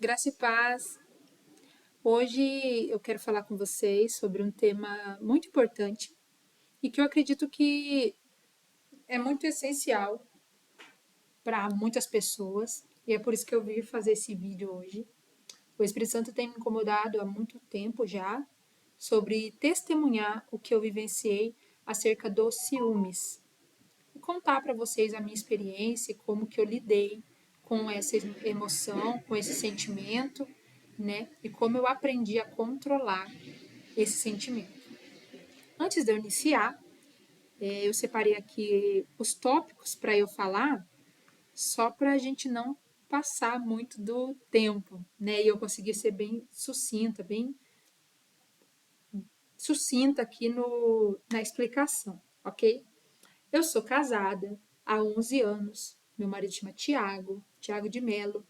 Graça e paz. Hoje eu quero falar com vocês sobre um tema muito importante e que eu acredito que é muito essencial para muitas pessoas e é por isso que eu vim fazer esse vídeo hoje. O Espírito Santo tem me incomodado há muito tempo já sobre testemunhar o que eu vivenciei acerca dos ciúmes e contar para vocês a minha experiência, como que eu lidei com essa emoção, com esse sentimento, né? E como eu aprendi a controlar esse sentimento. Antes de eu iniciar, eu separei aqui os tópicos para eu falar, só para a gente não passar muito do tempo, né? E eu conseguir ser bem sucinta aqui na explicação, ok? Eu sou casada há 11 anos. Meu marido chama Tiago de Melo.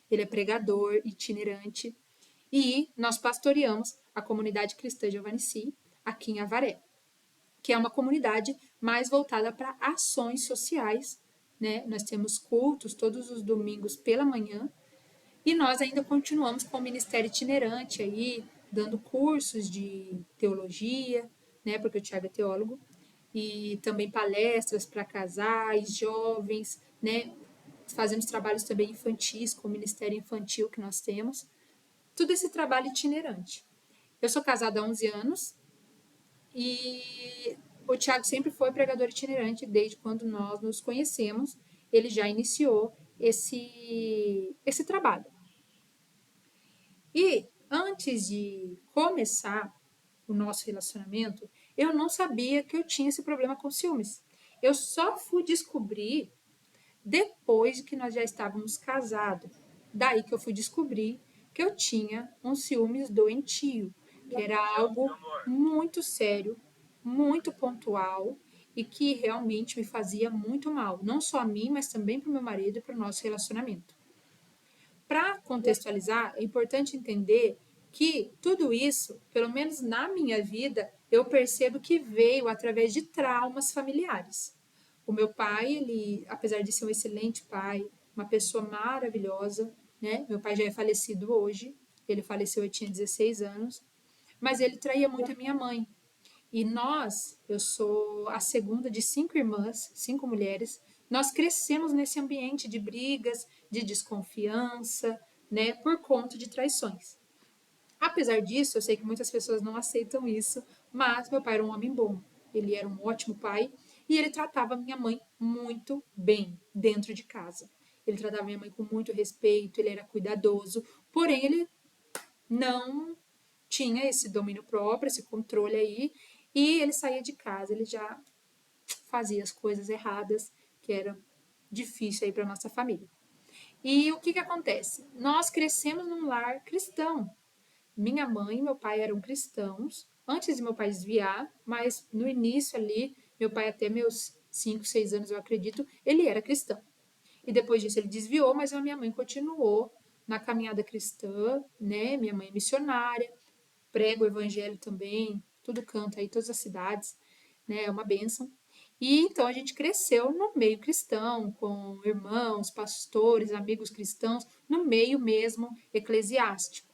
Ele é pregador itinerante e nós pastoreamos a comunidade cristã Giovanici aqui em Avaré, que é uma comunidade mais voltada para ações sociais, né? Nós temos cultos todos os domingos pela manhã e nós ainda continuamos com o ministério itinerante aí, dando cursos de teologia, né? Porque o Tiago é teólogo, e também palestras para casais, jovens, né? Fazemos trabalhos também infantis, com o Ministério Infantil que nós temos. Tudo esse trabalho itinerante. Eu sou casada há 11 anos e o Tiago sempre foi pregador itinerante desde quando nós nos conhecemos. Ele já iniciou esse trabalho. E antes de começar o nosso relacionamento, eu não sabia que eu tinha esse problema com ciúmes. Eu só fui descobrir depois de que nós já estávamos casados. Daí que eu fui descobrir que eu tinha um ciúmes doentio, que era algo muito sério, muito pontual e que realmente me fazia muito mal, não só a mim, mas também para o meu marido e para o nosso relacionamento. Para contextualizar, é importante entender que tudo isso, pelo menos na minha vida, eu percebo que veio através de traumas familiares. O meu pai, ele, apesar de ser um excelente pai, uma pessoa maravilhosa, né? Meu pai já é falecido hoje, ele faleceu, eu tinha 16 anos, mas ele traía muito a minha mãe. E nós, eu sou a segunda de 5 irmãs, 5 mulheres, nós crescemos nesse ambiente de brigas, de desconfiança, né, por conta de traições. Apesar disso, eu sei que muitas pessoas não aceitam isso, mas meu pai era um homem bom. Ele era um ótimo pai e ele tratava minha mãe muito bem dentro de casa. Ele tratava minha mãe com muito respeito, ele era cuidadoso, porém ele não tinha esse domínio próprio, esse controle aí, e ele saía de casa, ele já fazia as coisas erradas, que era difícil aí para nossa família. E o que que acontece? Nós crescemos num lar cristão. Minha mãe e meu pai eram cristãos, antes de meu pai desviar, mas no início ali, meu pai até meus 5, 6 anos, eu acredito, ele era cristão. E depois disso ele desviou, mas a minha mãe continuou na caminhada cristã, né? Minha mãe é missionária, prega o evangelho também, tudo canta aí, todas as cidades, né? É uma bênção. E então a gente cresceu no meio cristão, com irmãos, pastores, amigos cristãos, no meio mesmo eclesiástico.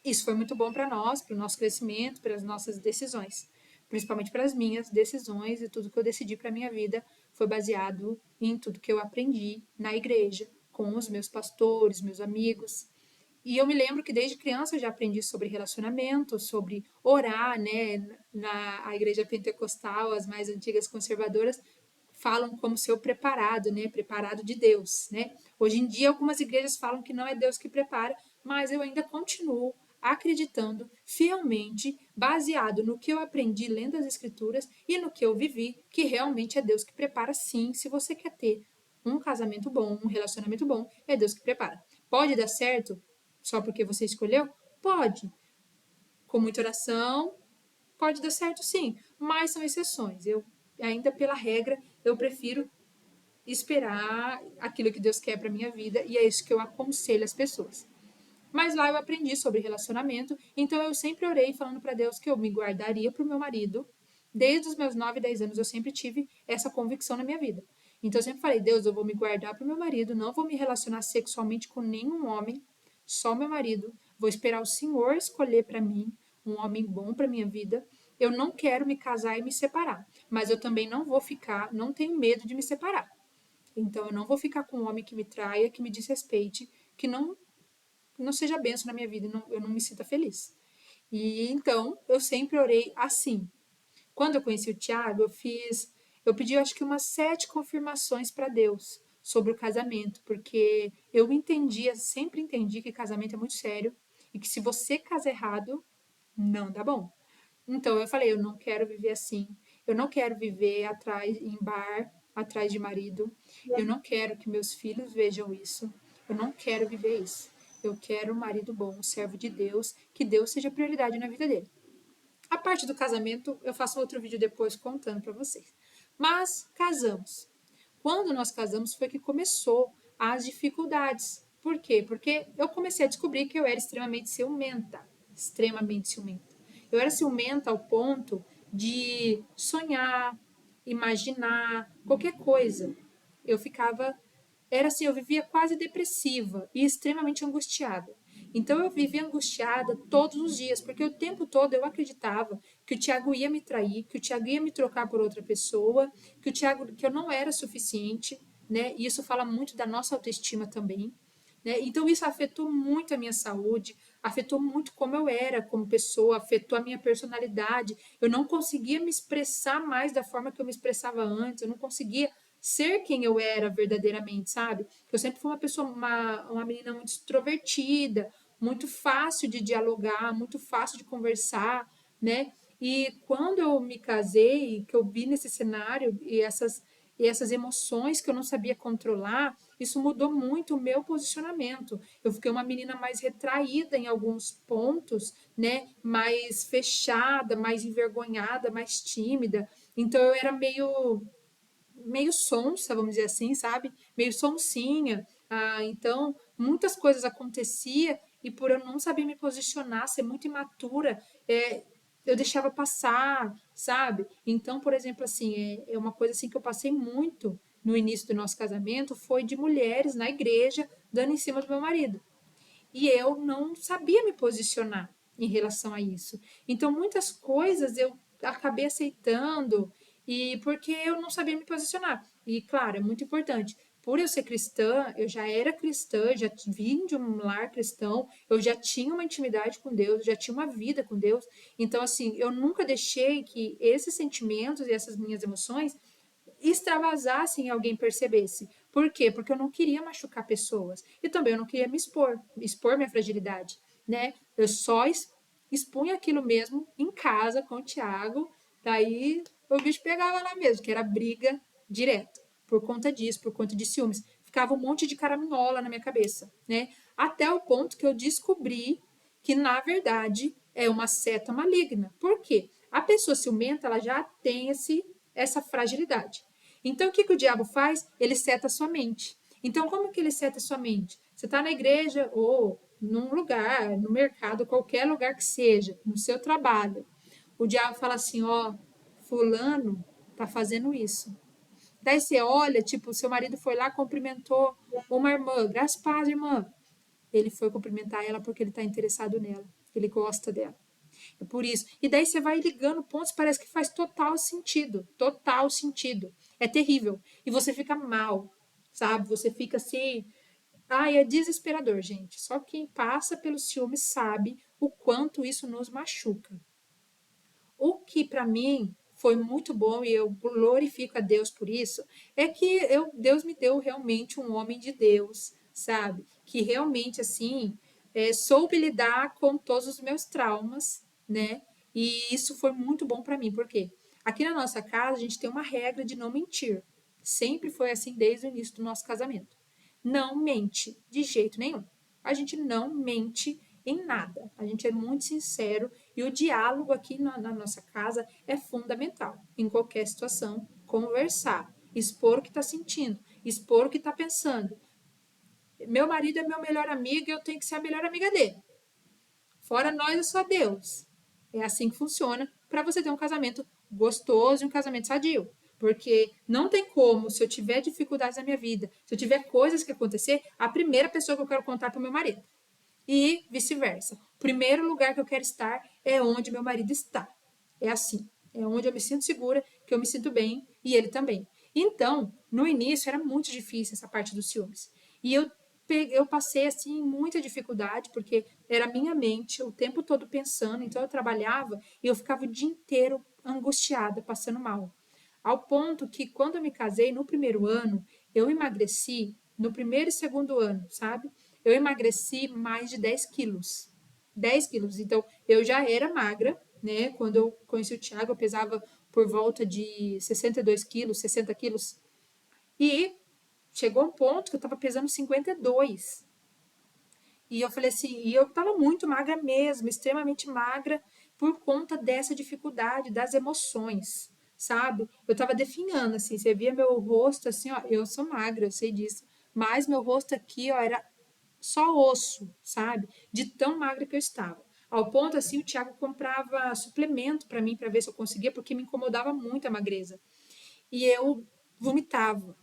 Isso foi muito bom para nós, para o nosso crescimento, para as nossas decisões, principalmente para as minhas decisões e tudo que eu decidi para a minha vida foi baseado em tudo que eu aprendi na igreja, com os meus pastores, meus amigos. E eu me lembro que desde criança eu já aprendi sobre relacionamento, sobre orar, né? A igreja pentecostal, as mais antigas conservadoras, falam como ser o preparado, né? Preparado de Deus, né? Hoje em dia algumas igrejas falam que não é Deus que prepara, mas eu ainda continuo acreditando fielmente, baseado no que eu aprendi lendo as escrituras e no que eu vivi, que realmente é Deus que prepara sim, se você quer ter um casamento bom, um relacionamento bom, é Deus que prepara. Pode dar certo só porque você escolheu? Pode. Com muita oração, pode dar certo sim, mas são exceções. Eu ainda pela regra, eu prefiro esperar aquilo que Deus quer para minha vida e é isso que eu aconselho as pessoas. Mas lá eu aprendi sobre relacionamento, então eu sempre orei falando para Deus que eu me guardaria para o meu marido. Desde os meus 9, 10 anos eu sempre tive essa convicção na minha vida. Então eu sempre falei, Deus, eu vou me guardar para o meu marido, não vou me relacionar sexualmente com nenhum homem, só meu marido, vou esperar o Senhor escolher para mim um homem bom para minha vida. Eu não quero me casar e me separar, mas eu também não vou ficar, não tenho medo de me separar. Então eu não vou ficar com um homem que me traia, que me desrespeite, que não seja benção na minha vida, eu não me sinta feliz. E então eu sempre orei assim. Quando eu conheci o Tiago, eu pedi acho que umas 7 confirmações para Deus sobre o casamento, porque eu entendia, sempre entendi que casamento é muito sério e que se você casa errado, não dá bom. Então eu falei, eu não quero viver assim. Eu não quero viver atrás em bar, atrás de marido. Eu não quero que meus filhos vejam isso. Eu não quero viver isso. Eu quero um marido bom, um servo de Deus, que Deus seja prioridade na vida dele. A parte do casamento, eu faço outro vídeo depois contando para vocês. Mas casamos. Quando nós casamos foi que começou as dificuldades. Por quê? Porque eu comecei a descobrir que eu era extremamente ciumenta. Extremamente ciumenta. Eu era ciumenta ao ponto de sonhar, imaginar qualquer coisa. Eu ficava. Era assim, eu vivia quase depressiva e extremamente angustiada. Então eu vivia angustiada todos os dias, porque o tempo todo eu acreditava que o Tiago ia me trair, que o Tiago ia me trocar por outra pessoa, que eu não era suficiente, né? E isso fala muito da nossa autoestima também, né? Então isso afetou muito a minha saúde, afetou muito como eu era como pessoa, afetou a minha personalidade. Eu não conseguia me expressar mais da forma que eu me expressava antes, eu não conseguia ser quem eu era verdadeiramente, sabe? Eu sempre fui uma pessoa, uma menina muito extrovertida, muito fácil de dialogar, muito fácil de conversar, né? E quando eu me casei, que eu vi nesse cenário e essas emoções que eu não sabia controlar, isso mudou muito o meu posicionamento. Eu fiquei uma menina mais retraída em alguns pontos, né? Mais fechada, mais envergonhada, mais tímida. Então eu era meio sonsa, vamos dizer assim, sabe? Meio sonsinha. Então, muitas coisas acontecia e por eu não saber me posicionar, ser muito imatura, eu deixava passar, sabe? Então, por exemplo, assim, é uma coisa assim que eu passei muito no início do nosso casamento, foi de mulheres na igreja dando em cima do meu marido. E eu não sabia me posicionar em relação a isso. Então, muitas coisas eu acabei aceitando e porque eu não sabia me posicionar. E, claro, é muito importante. Por eu ser cristã, eu já era cristã, já vim de um lar cristão, eu já tinha uma intimidade com Deus, já tinha uma vida com Deus. Então, assim, eu nunca deixei que esses sentimentos e essas minhas emoções extravasassem e alguém percebesse. Por quê? Porque eu não queria machucar pessoas. E também eu não queria me expor minha fragilidade, né? Eu só expunha aquilo mesmo em casa com o Thiago, daí o bicho pegava lá mesmo, que era briga direto. Por conta disso, por conta de ciúmes. Ficava um monte de caraminhola na minha cabeça, né? Até o ponto que eu descobri que, na verdade, é uma seta maligna. Por quê? A pessoa ciumenta, ela já tem essa fragilidade. Então, o que, que o diabo faz? Ele seta a sua mente. Então, como que ele seta a sua mente? Você está na igreja ou num lugar, no mercado, qualquer lugar que seja, no seu trabalho. O diabo fala assim, ó, fulano tá fazendo isso. Daí você olha, tipo, seu marido foi lá, cumprimentou uma irmã, graças a paz, irmã. Ele foi cumprimentar ela porque ele está interessado nela, ele gosta dela. É por isso. E daí você vai ligando pontos, parece que faz total sentido. Total sentido. É terrível. E você fica mal, sabe? Você fica assim. Ai, é desesperador, gente. Só quem passa pelo ciúme sabe o quanto isso nos machuca. O que para mim foi muito bom e eu glorifico a Deus por isso, é que Deus me deu realmente um homem de Deus, sabe? Que realmente, assim, soube lidar com todos os meus traumas, né? E isso foi muito bom para mim, porque aqui na nossa casa a gente tem uma regra de não mentir. Sempre foi assim desde o início do nosso casamento. Não mente de jeito nenhum. A gente não mente em nada. A gente é muito sincero e o diálogo aqui na nossa casa é fundamental. Em qualquer situação, conversar, expor o que está sentindo, expor o que está pensando. Meu marido é meu melhor amigo e eu tenho que ser a melhor amiga dele. Fora nós é só Deus. É assim que funciona para você ter um casamento gostoso e um casamento sadio. Porque não tem como, se eu tiver dificuldades na minha vida, se eu tiver coisas que acontecer, a primeira pessoa que eu quero contar é para o meu marido. E vice-versa. O primeiro lugar que eu quero estar é onde meu marido está. É assim. É onde eu me sinto segura, que eu me sinto bem e ele também. Então, no início era muito difícil essa parte dos ciúmes. E eu passei assim muita dificuldade porque era a minha mente o tempo todo pensando, então eu trabalhava e eu ficava o dia inteiro angustiada, passando mal. Ao ponto que quando eu me casei no primeiro ano, eu emagreci no primeiro e segundo ano, sabe? Eu emagreci mais de 10 quilos. 10 quilos. Então, eu já era magra, né? Quando eu conheci o Thiago, eu pesava por volta de 62 quilos, 60 quilos. E chegou um ponto que eu tava pesando 52. E eu falei assim, e eu tava muito magra mesmo, extremamente magra, por conta dessa dificuldade das emoções, sabe? Eu tava definhando, assim, você via meu rosto, assim, ó, eu sou magra, eu sei disso, mas meu rosto aqui, ó, era só osso, sabe? De tão magra que eu estava. Ao ponto, assim, o Thiago comprava suplemento para mim, para ver se eu conseguia, porque me incomodava muito a magreza. E eu vomitava,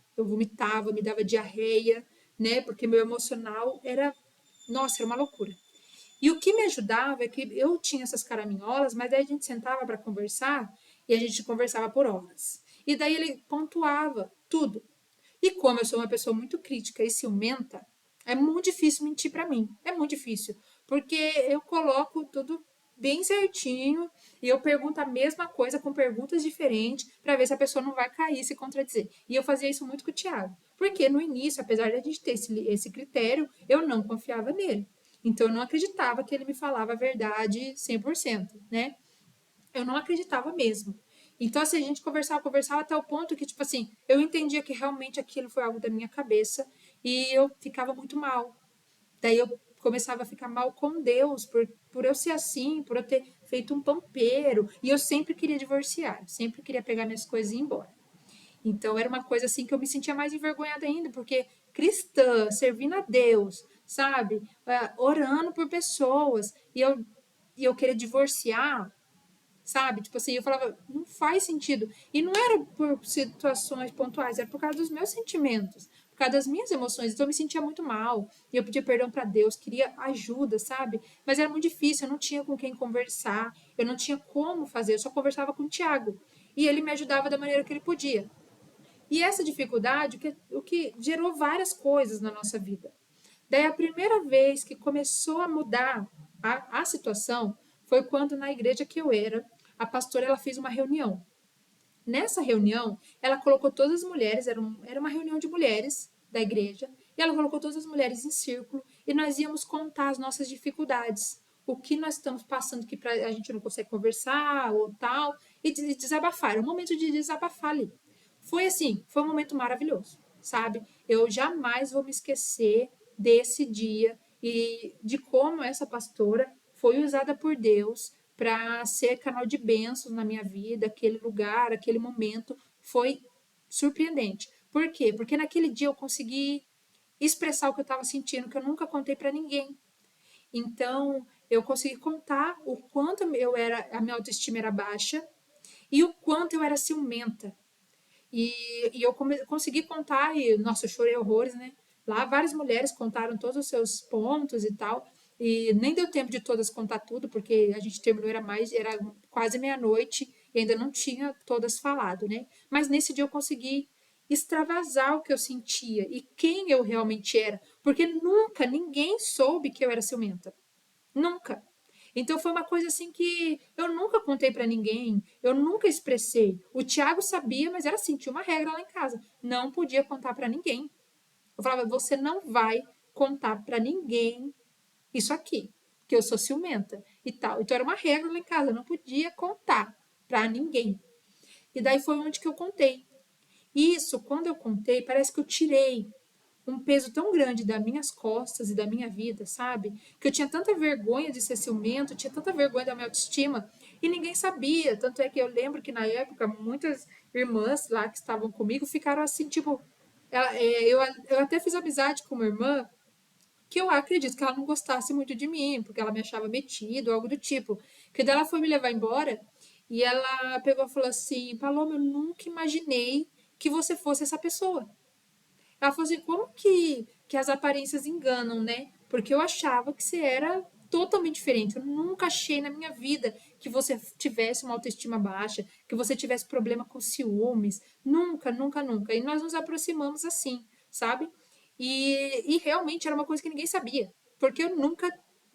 me dava diarreia, né? Porque meu emocional era, nossa, era uma loucura. E o que me ajudava é que eu tinha essas caraminholas, mas daí a gente sentava para conversar e a gente conversava por horas. E daí ele pontuava tudo. E como eu sou uma pessoa muito crítica e ciumenta, é muito difícil mentir para mim. É muito difícil. Porque eu coloco tudo bem certinho e eu pergunto a mesma coisa com perguntas diferentes para ver se a pessoa não vai cair e se contradizer. E eu fazia isso muito com o Thiago. Porque no início, apesar de a gente ter esse critério, eu não confiava nele. Então eu não acreditava que ele me falava a verdade 100%, né? Eu não acreditava mesmo. Então, assim, a gente conversava até o ponto que, tipo assim, eu entendia que realmente aquilo foi algo da minha cabeça e eu ficava muito mal. Daí eu começava a ficar mal com Deus por eu ser assim, por eu ter feito um pampeiro. E eu sempre queria divorciar, sempre queria pegar minhas coisas e ir embora. Então era uma coisa assim que eu me sentia mais envergonhada ainda, porque cristã, servindo a Deus, sabe? Orando por pessoas, e eu queria divorciar, sabe? Tipo assim, eu falava, não faz sentido. E não era por situações pontuais, era por causa dos meus sentimentos, por causa das minhas emoções. Então eu me sentia muito mal. E eu pedia perdão para Deus, queria ajuda, sabe? Mas era muito difícil, eu não tinha com quem conversar, eu não tinha como fazer, eu só conversava com o Tiago. E ele me ajudava da maneira que ele podia. E essa dificuldade, o que gerou várias coisas na nossa vida. Daí a primeira vez que começou a mudar a situação foi quando na igreja que eu era, a pastora ela fez uma reunião. Nessa reunião, ela colocou todas as mulheres, era uma reunião de mulheres da igreja, e ela colocou todas as mulheres em círculo e nós íamos contar as nossas dificuldades, o que nós estamos passando que a gente não consegue conversar ou tal, e desabafar. Era um momento de desabafar ali. Foi assim, foi um momento maravilhoso, sabe? Eu jamais vou me esquecer desse dia e de como essa pastora foi usada por Deus para ser canal de bênçãos na minha vida, aquele lugar, aquele momento foi surpreendente. Por quê? Porque naquele dia eu consegui expressar o que eu estava sentindo, que eu nunca contei para ninguém. Então, eu consegui contar o quanto a minha autoestima era baixa e o quanto eu era ciumenta. E eu consegui contar, e nossa, eu chorei horrores, né? Lá várias mulheres contaram todos os seus pontos e tal. E nem deu tempo de todas contar tudo, porque a gente terminou, era quase meia-noite e ainda não tinha todas falado, né? Mas nesse dia eu consegui extravasar o que eu sentia e quem eu realmente era, porque nunca ninguém soube que eu era ciumenta. Nunca. Então foi uma coisa assim que eu nunca contei pra ninguém, eu nunca expressei. O Thiago sabia, mas era assim, tinha uma regra lá em casa, não podia contar pra ninguém. Eu falava, você não vai contar pra ninguém isso aqui, que eu sou ciumenta e tal. Então era uma regra lá em casa, eu não podia contar pra ninguém. E daí foi onde que eu contei. Isso, quando eu contei, parece que eu tirei um peso tão grande das minhas costas e da minha vida, sabe? Que eu tinha tanta vergonha de ser ciumento, tinha tanta vergonha da minha autoestima e ninguém sabia. Tanto é que eu lembro que na época muitas irmãs lá que estavam comigo ficaram assim, tipo. Eu até fiz amizade com uma irmã que eu acredito que ela não gostasse muito de mim, porque ela me achava metido, algo do tipo. Que daí ela foi me levar embora e ela pegou e falou assim: Paloma, eu nunca imaginei que você fosse essa pessoa. Ela falou assim, como que as aparências enganam, né? porque eu achava que você era totalmente diferente. Eu nunca achei na minha vida que você tivesse uma autoestima baixa, que você tivesse problema com ciúmes. Nunca, nunca, nunca. E nós nos aproximamos assim, sabe? E realmente era uma coisa que ninguém sabia, porque eu nunca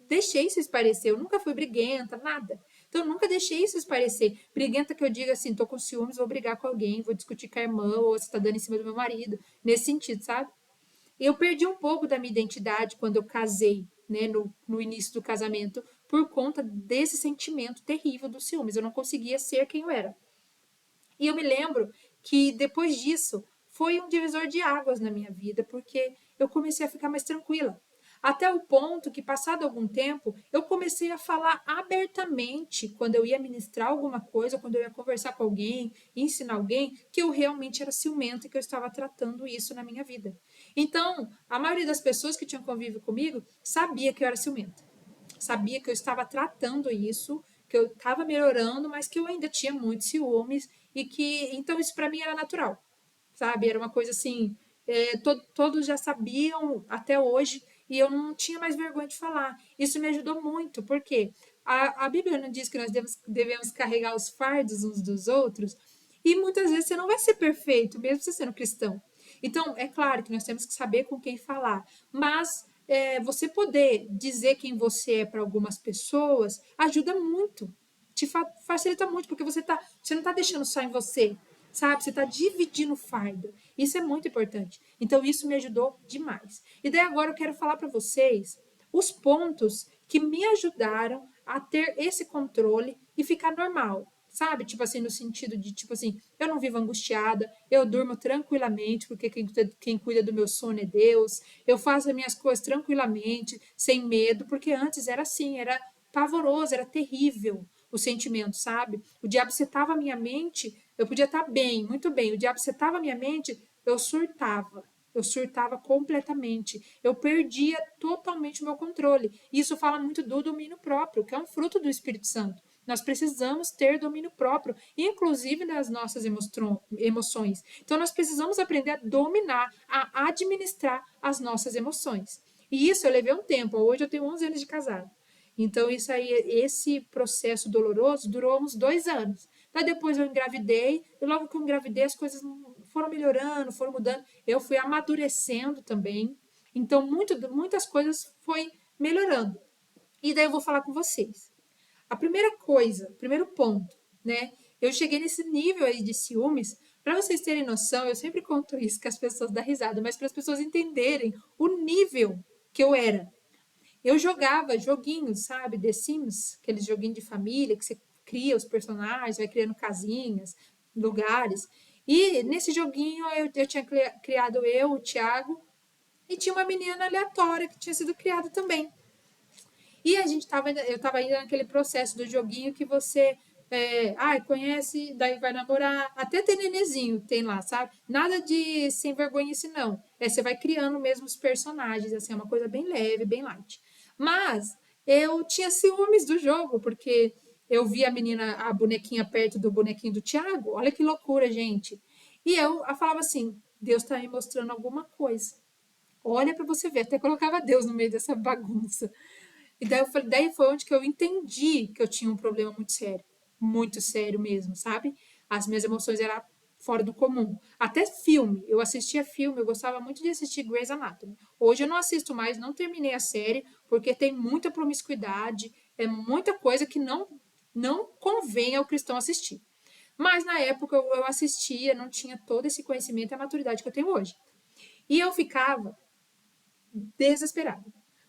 deixei isso esparecer, eu nunca fui briguenta, nada. Então, eu nunca deixei isso esparecer. Briguenta que eu diga assim, tô com ciúmes, vou brigar com alguém, vou discutir com a irmã, ou você tá dando em cima do meu marido. Nesse sentido, sabe? Eu perdi um pouco da minha identidade quando eu casei, né, no início do casamento, por conta desse sentimento terrível dos ciúmes. Eu não conseguia ser quem eu era. E eu me lembro que depois disso foi um divisor de águas na minha vida, porque eu comecei a ficar mais tranquila. Até o ponto que, passado algum tempo, eu comecei a falar abertamente quando eu ia ministrar alguma coisa, quando eu ia conversar com alguém, ensinar alguém, que eu realmente era ciumenta e que eu estava tratando isso na minha vida. Então, a maioria das pessoas que tinham convívio comigo sabia que eu era ciumenta. Sabia que eu estava tratando isso, que eu estava melhorando, mas que eu ainda tinha muitos ciúmes e que então isso para mim era natural, sabe? Era uma coisa assim, todos já sabiam até hoje e eu não tinha mais vergonha de falar. Isso me ajudou muito, porque a Bíblia não diz que nós devemos carregar os fardos uns dos outros e muitas vezes você não vai ser perfeito, mesmo você sendo cristão. Então, é claro que nós temos que saber com quem falar, mas você poder dizer quem você é para algumas pessoas ajuda muito, facilita muito, porque você não está deixando só em você, sabe? Você está dividindo o fardo. Isso é muito importante. Então, isso me ajudou demais. E daí agora eu quero falar para vocês os pontos que me ajudaram a ter esse controle e ficar normal. Sabe? Tipo assim, no sentido de, tipo assim, eu não vivo angustiada, eu durmo tranquilamente, porque quem cuida do meu sono é Deus, eu faço as minhas coisas tranquilamente, sem medo, porque antes era assim, era pavoroso, era terrível o sentimento, sabe? O diabo setava a minha mente, eu podia estar bem, muito bem, o diabo setava a minha mente, eu surtava. Eu surtava completamente. Eu perdia totalmente o meu controle. E isso fala muito do domínio próprio, que é um fruto do Espírito Santo. Nós precisamos ter domínio próprio, inclusive das nossas emoções. Então, nós precisamos aprender a dominar, a administrar as nossas emoções. E isso eu levei um tempo. Hoje eu tenho 11 anos de casado. Então, isso aí, esse processo doloroso durou uns 2 anos. Daí depois eu engravidei, e logo que eu engravidei, as coisas foram melhorando, foram mudando. Eu fui amadurecendo também. Então, muitas coisas foi melhorando. E daí eu vou falar com vocês. A primeira coisa, primeiro ponto, né? Eu cheguei nesse nível aí de ciúmes. Para vocês terem noção, eu sempre conto isso que as pessoas dão risada, mas para as pessoas entenderem o nível que eu era. Eu jogava joguinhos, sabe? The Sims, aqueles joguinhos de família que você cria os personagens, vai criando casinhas, lugares. E nesse joguinho eu tinha criado eu, o Thiago, e tinha uma menina aleatória que tinha sido criada também. E eu estava ainda naquele processo do joguinho que você conhece, daí vai namorar, até tem nenezinho, tem lá, sabe? Nada de sem vergonhice, não. Você vai criando mesmo os personagens, assim, é uma coisa bem leve, bem light. Mas eu tinha ciúmes do jogo, porque eu vi a menina, a bonequinha perto do bonequinho do Thiago, olha que loucura, gente. E eu falava assim, Deus está me mostrando alguma coisa. Olha para você ver, até colocava Deus no meio dessa bagunça. E daí, daí foi onde que eu entendi que eu tinha um problema muito sério mesmo, sabe? As minhas emoções eram fora do comum. Até filme, eu assistia filme, eu gostava muito de assistir Grey's Anatomy. Hoje eu não assisto mais, não terminei a série, porque tem muita promiscuidade, é muita coisa que não convém ao cristão assistir. Mas na época eu assistia, não tinha todo esse conhecimento e a maturidade que eu tenho hoje. E eu ficava desesperada.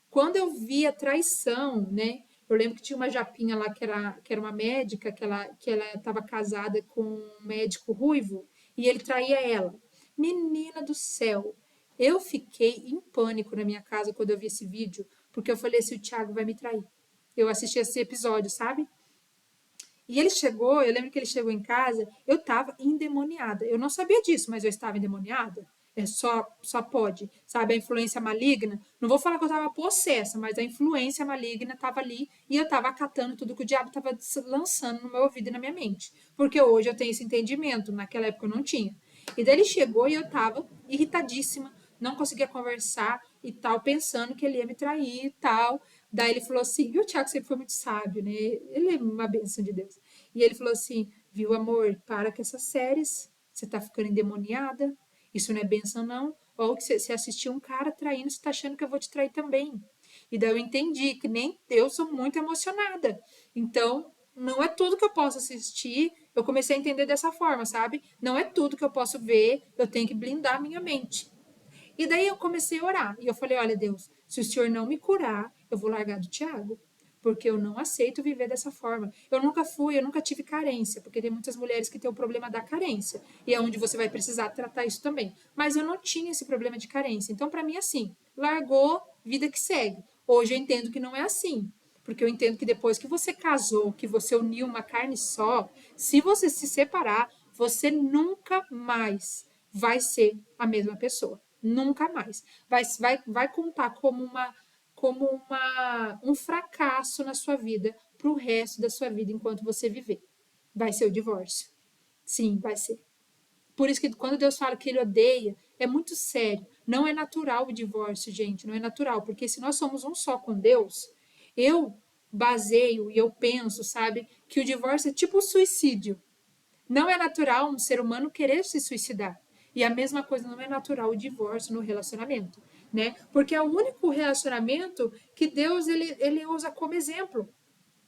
Quando eu via traição, né? Eu lembro que tinha uma japinha lá que era uma médica, que ela estava casada com um médico ruivo e ele traía ela. Menina do céu! Eu fiquei em pânico na minha casa quando eu vi esse vídeo, porque eu falei assim, o Thiago vai me trair. Eu assisti esse episódio, sabe? E ele chegou, eu lembro que ele chegou em casa, eu estava endemoniada. Eu não sabia disso, mas eu estava endemoniada. Só pode, sabe? A influência maligna. Não vou falar que eu estava possessa, mas a influência maligna estava ali e eu estava acatando tudo que o diabo estava lançando no meu ouvido e na minha mente. Porque hoje eu tenho esse entendimento, naquela época eu não tinha. E daí ele chegou e eu estava irritadíssima, não conseguia conversar e tal, pensando que ele ia me trair e tal. Daí ele falou assim, e o Tiago sempre foi muito sábio, né? Ele é uma bênção de Deus. E ele falou assim, viu, amor, para com essas séries, você tá ficando endemoniada, isso não é bênção não. Ou que você assistiu um cara traindo, você tá achando que eu vou te trair também. E daí eu entendi que nem eu sou muito emocionada. Então, não é tudo que eu posso assistir. Eu comecei a entender dessa forma, sabe? Não é tudo que eu posso ver, eu tenho que blindar a minha mente. E daí eu comecei a orar. E eu falei: olha, Deus, se o Senhor não me curar, eu vou largar do Tiago. Porque eu não aceito viver dessa forma. Eu nunca tive carência, porque tem muitas mulheres que têm o problema da carência. E é onde você vai precisar tratar isso também. Mas eu não tinha esse problema de carência. Então, para mim, assim, largou, vida que segue. Hoje eu entendo que não é assim. Porque eu entendo que depois que você casou, que você uniu uma carne só, se você se separar, você nunca mais vai ser a mesma pessoa. Nunca mais. Vai contar um fracasso na sua vida para o resto da sua vida enquanto você viver. Vai ser o divórcio. Sim, vai ser. Por isso que quando Deus fala que ele odeia, é muito sério. Não é natural o divórcio, gente. Não é natural. Porque se nós somos um só com Deus, eu baseio e eu penso, sabe, que o divórcio é tipo o suicídio. Não é natural um ser humano querer se suicidar. E a mesma coisa não é natural o divórcio no relacionamento, né? Porque é o único relacionamento que Deus ele usa como exemplo,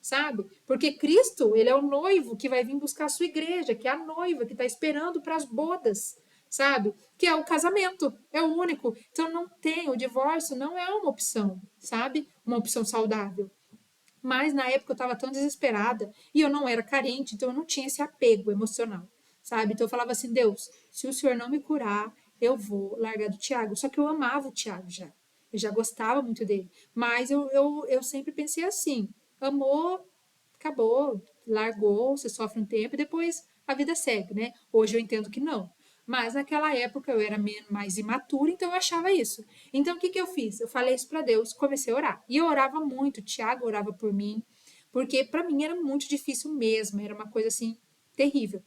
sabe? Porque Cristo, ele é o noivo que vai vir buscar a sua igreja, que é a noiva que está esperando para as bodas, sabe? Que é o casamento, é o único. Então não tem, o divórcio não é uma opção, sabe? Uma opção saudável. Mas na época eu estava tão desesperada e eu não era carente, então eu não tinha esse apego emocional, sabe? Então eu falava assim: Deus, se o senhor não me curar, eu vou largar do Tiago. Só que eu amava o Tiago já. Eu já gostava muito dele. Mas eu sempre pensei assim: amor, acabou, largou, você sofre um tempo e depois a vida segue, né? Hoje eu entendo que não. Mas naquela época eu era mais imatura, então eu achava isso. Então o que que eu fiz? Eu falei isso para Deus, comecei a orar. E eu orava muito, o Tiago orava por mim, porque para mim era muito difícil mesmo, era uma coisa assim terrível.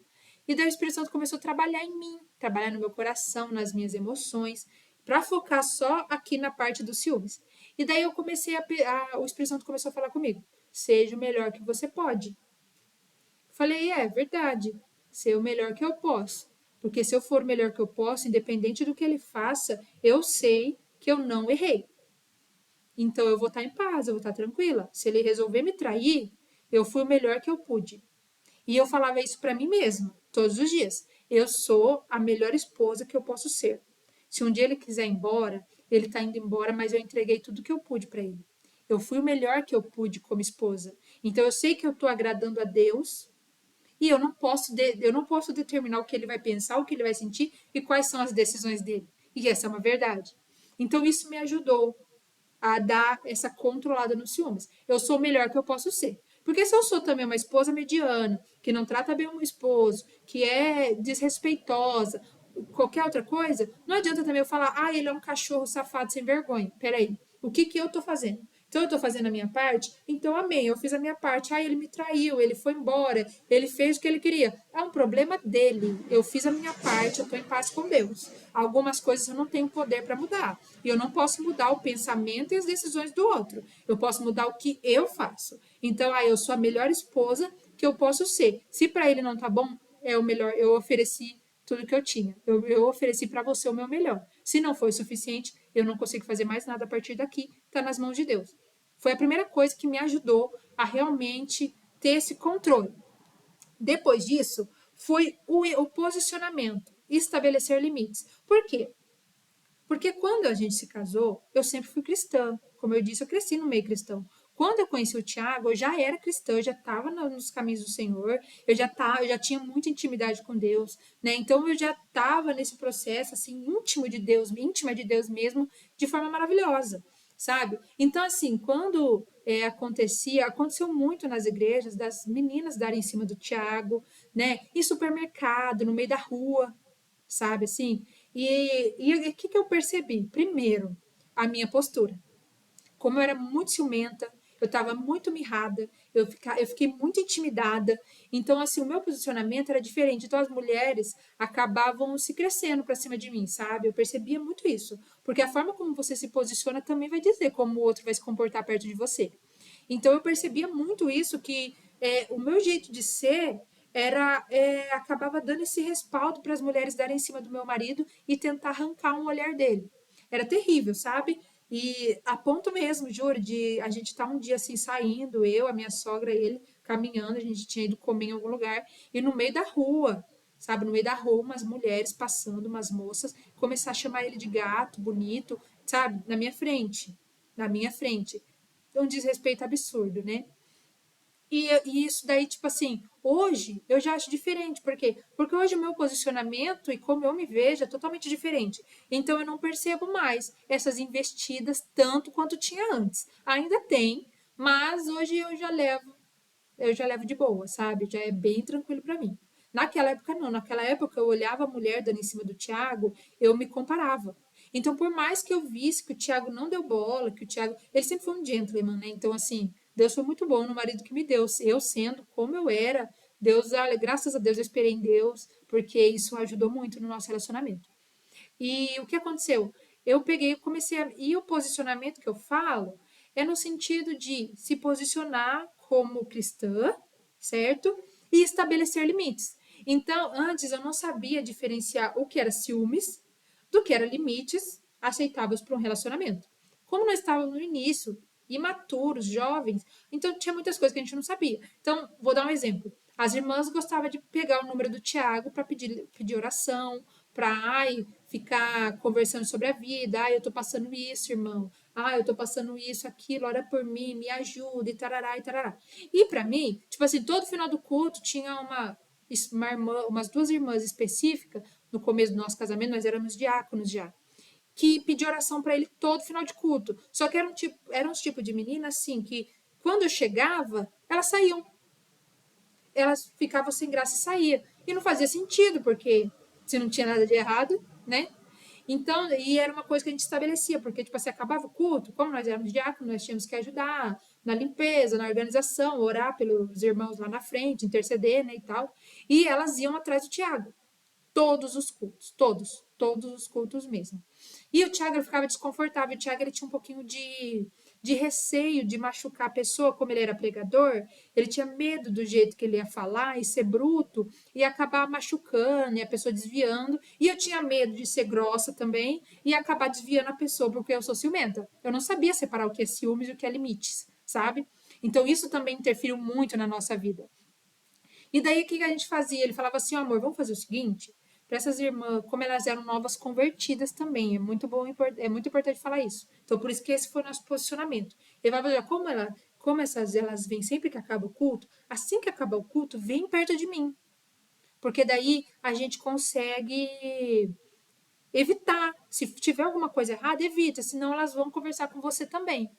E daí o Espírito Santo começou a trabalhar em mim, trabalhar no meu coração, nas minhas emoções, para focar só aqui na parte dos ciúmes. E daí eu comecei o Espírito Santo começou a falar comigo: seja o melhor que você pode. Falei: é verdade, ser o melhor que eu posso. Porque se eu for o melhor que eu posso, independente do que ele faça, eu sei que eu não errei. Então eu vou estar em paz, eu vou estar tranquila. Se ele resolver me trair, eu fui o melhor que eu pude. E eu falava isso para mim mesma, todos os dias. Eu sou a melhor esposa que eu posso ser. Se um dia ele quiser ir embora, ele está indo embora, mas eu entreguei tudo que eu pude para ele. Eu fui o melhor que eu pude como esposa. Então eu sei que eu estou agradando a Deus e eu não posso determinar o que ele vai pensar, o que ele vai sentir e quais são as decisões dele. E essa é uma verdade. Então isso me ajudou a dar essa controlada nos ciúmes. Eu sou o melhor que eu posso ser. Porque se eu sou também uma esposa mediana, que não trata bem o esposo, que é desrespeitosa, qualquer outra coisa, não adianta também eu falar: ah, ele é um cachorro safado sem vergonha. Peraí, o que que eu tô fazendo? Então eu tô fazendo a minha parte? Então amém, eu fiz a minha parte. Ah, ele me traiu, ele foi embora, ele fez o que ele queria. É um problema dele. Eu fiz a minha parte, eu tô em paz com Deus. Algumas coisas eu não tenho poder para mudar. E eu não posso mudar o pensamento e as decisões do outro. Eu posso mudar o que eu faço. Então, eu sou a melhor esposa que eu posso ser. Se para ele não tá bom, é o melhor. Eu ofereci tudo que eu tinha. Eu ofereci para você o meu melhor. Se não foi o suficiente, eu não consigo fazer mais nada a partir daqui. Está nas mãos de Deus. Foi a primeira coisa que me ajudou a realmente ter esse controle. Depois disso, foi o posicionamento, estabelecer limites. Por quê? Porque quando a gente se casou, eu sempre fui cristã. Como eu disse, eu cresci no meio cristão. Quando eu conheci o Tiago, eu já era cristã, eu já estava nos caminhos do Senhor, eu já tinha muita intimidade com Deus, né? Então eu já estava nesse processo assim íntimo de Deus, íntima de Deus mesmo, de forma maravilhosa, sabe? Então assim, quando aconteceu muito nas igrejas das meninas darem em cima do Tiago, né? Em supermercado, no meio da rua, sabe assim? E o que eu percebi? Primeiro, a minha postura. Como eu era muito ciumenta, eu estava muito mirrada, eu fiquei muito intimidada. Então, assim, o meu posicionamento era diferente. Então, as mulheres acabavam se crescendo para cima de mim, sabe? Eu percebia muito isso. Porque a forma como você se posiciona também vai dizer como o outro vai se comportar perto de você. Então, eu percebia muito isso, que o meu jeito de ser acabava dando esse respaldo para as mulheres darem em cima do meu marido e tentar arrancar um olhar dele. Era terrível, sabe? E a ponto mesmo, juro, de a gente estar um dia assim saindo, eu, a minha sogra, ele, caminhando, a gente tinha ido comer em algum lugar, e no meio da rua, sabe, no meio da rua, umas mulheres passando, umas moças, começar a chamar ele de gato, bonito, sabe, na minha frente, na minha frente. Um desrespeito absurdo, né? E isso daí, tipo assim, hoje eu já acho diferente. Por quê? Porque hoje o meu posicionamento e como eu me vejo é totalmente diferente. Então eu não percebo mais essas investidas tanto quanto tinha antes. Ainda tem, mas hoje eu já levo de boa, sabe? Já é bem tranquilo para mim. Naquela época não, naquela época eu olhava a mulher dando em cima do Thiago, eu me comparava. Então, por mais que eu visse que o Thiago não deu bola, que o Thiago, ele sempre foi um gentleman, né? Então, assim, Deus foi muito bom no marido que me deu. Eu sendo como eu era, Deus, graças a Deus eu esperei em Deus, porque isso ajudou muito no nosso relacionamento. E o que aconteceu? Eu peguei, comecei a. E o posicionamento que eu falo é no sentido de se posicionar como cristã, certo? E estabelecer limites. Então, antes eu não sabia diferenciar o que era ciúmes do que era limites aceitáveis para um relacionamento. Como nós estávamos no início, imaturos, jovens, então tinha muitas coisas que a gente não sabia. Então, vou dar um exemplo. As irmãs gostavam de pegar o número do Tiago para pedir oração, para ficar conversando sobre a vida. Ai, eu tô passando isso, irmão. Ai, eu tô passando isso, aquilo, ora por mim, me ajuda, e tarará, e tarará. E para mim, tipo assim, todo final do culto tinha umas duas irmãs específicas, no começo do nosso casamento, nós éramos diáconos já, que pedia oração para ele todo final de culto. Só que eram uns tipo de menina assim que quando eu chegava, elas saíam, elas ficavam sem graça e saíam. E não fazia sentido, porque se não tinha nada de errado, né? Então, e era uma coisa que a gente estabelecia, porque, tipo assim, acabava o culto, como nós éramos diáconos, nós tínhamos que ajudar na limpeza, na organização, orar pelos irmãos lá na frente, interceder, né, e tal. E elas iam atrás do Tiago. Todos os cultos, todos os cultos mesmo. E o Thiago ele ficava desconfortável. O Thiago ele tinha um pouquinho de receio de machucar a pessoa, como ele era pregador, ele tinha medo do jeito que ele ia falar e ser bruto e acabar machucando e a pessoa desviando. E eu tinha medo de ser grossa também e acabar desviando a pessoa, porque eu sou ciumenta. Eu não sabia separar o que é ciúmes e o que é limites, sabe? Então isso também interferiu muito na nossa vida. E daí o que a gente fazia? Ele falava assim: oh, amor, vamos fazer o seguinte. Para essas irmãs, como elas eram novas convertidas também, é muito bom, é muito importante falar isso. Então, por isso que esse foi o nosso posicionamento. Ele falava: olha, como elas vêm sempre que acaba o culto, assim que acaba o culto, vem perto de mim. Porque daí a gente consegue evitar. Se tiver alguma coisa errada, evita, senão elas vão conversar com você também.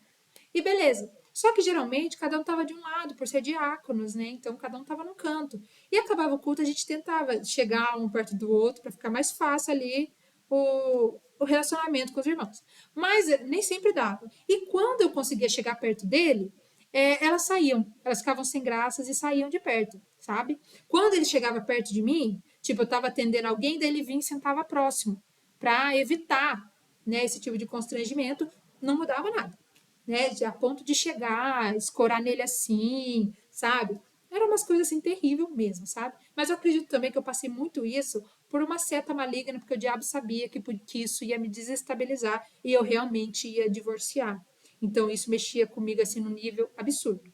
E beleza. Só que geralmente cada um estava de um lado, por ser diáconos, né? Então cada um estava num canto. E acabava o culto, a gente tentava chegar um perto do outro para ficar mais fácil ali o relacionamento com os irmãos. Mas nem sempre dava. E quando eu conseguia chegar perto dele, elas saíam. Elas ficavam sem graças e saíam de perto, sabe? Quando ele chegava perto de mim, tipo, eu estava atendendo alguém, daí ele vinha e sentava próximo, para evitar, né, esse tipo de constrangimento, não mudava nada, né? A ponto de chegar, escorar nele assim, sabe? Eram umas coisas assim terrível mesmo, sabe? Mas eu acredito também que eu passei muito isso por uma seta maligna, porque o diabo sabia que isso ia me desestabilizar e eu realmente ia divorciar. Então isso mexia comigo assim no nível absurdo.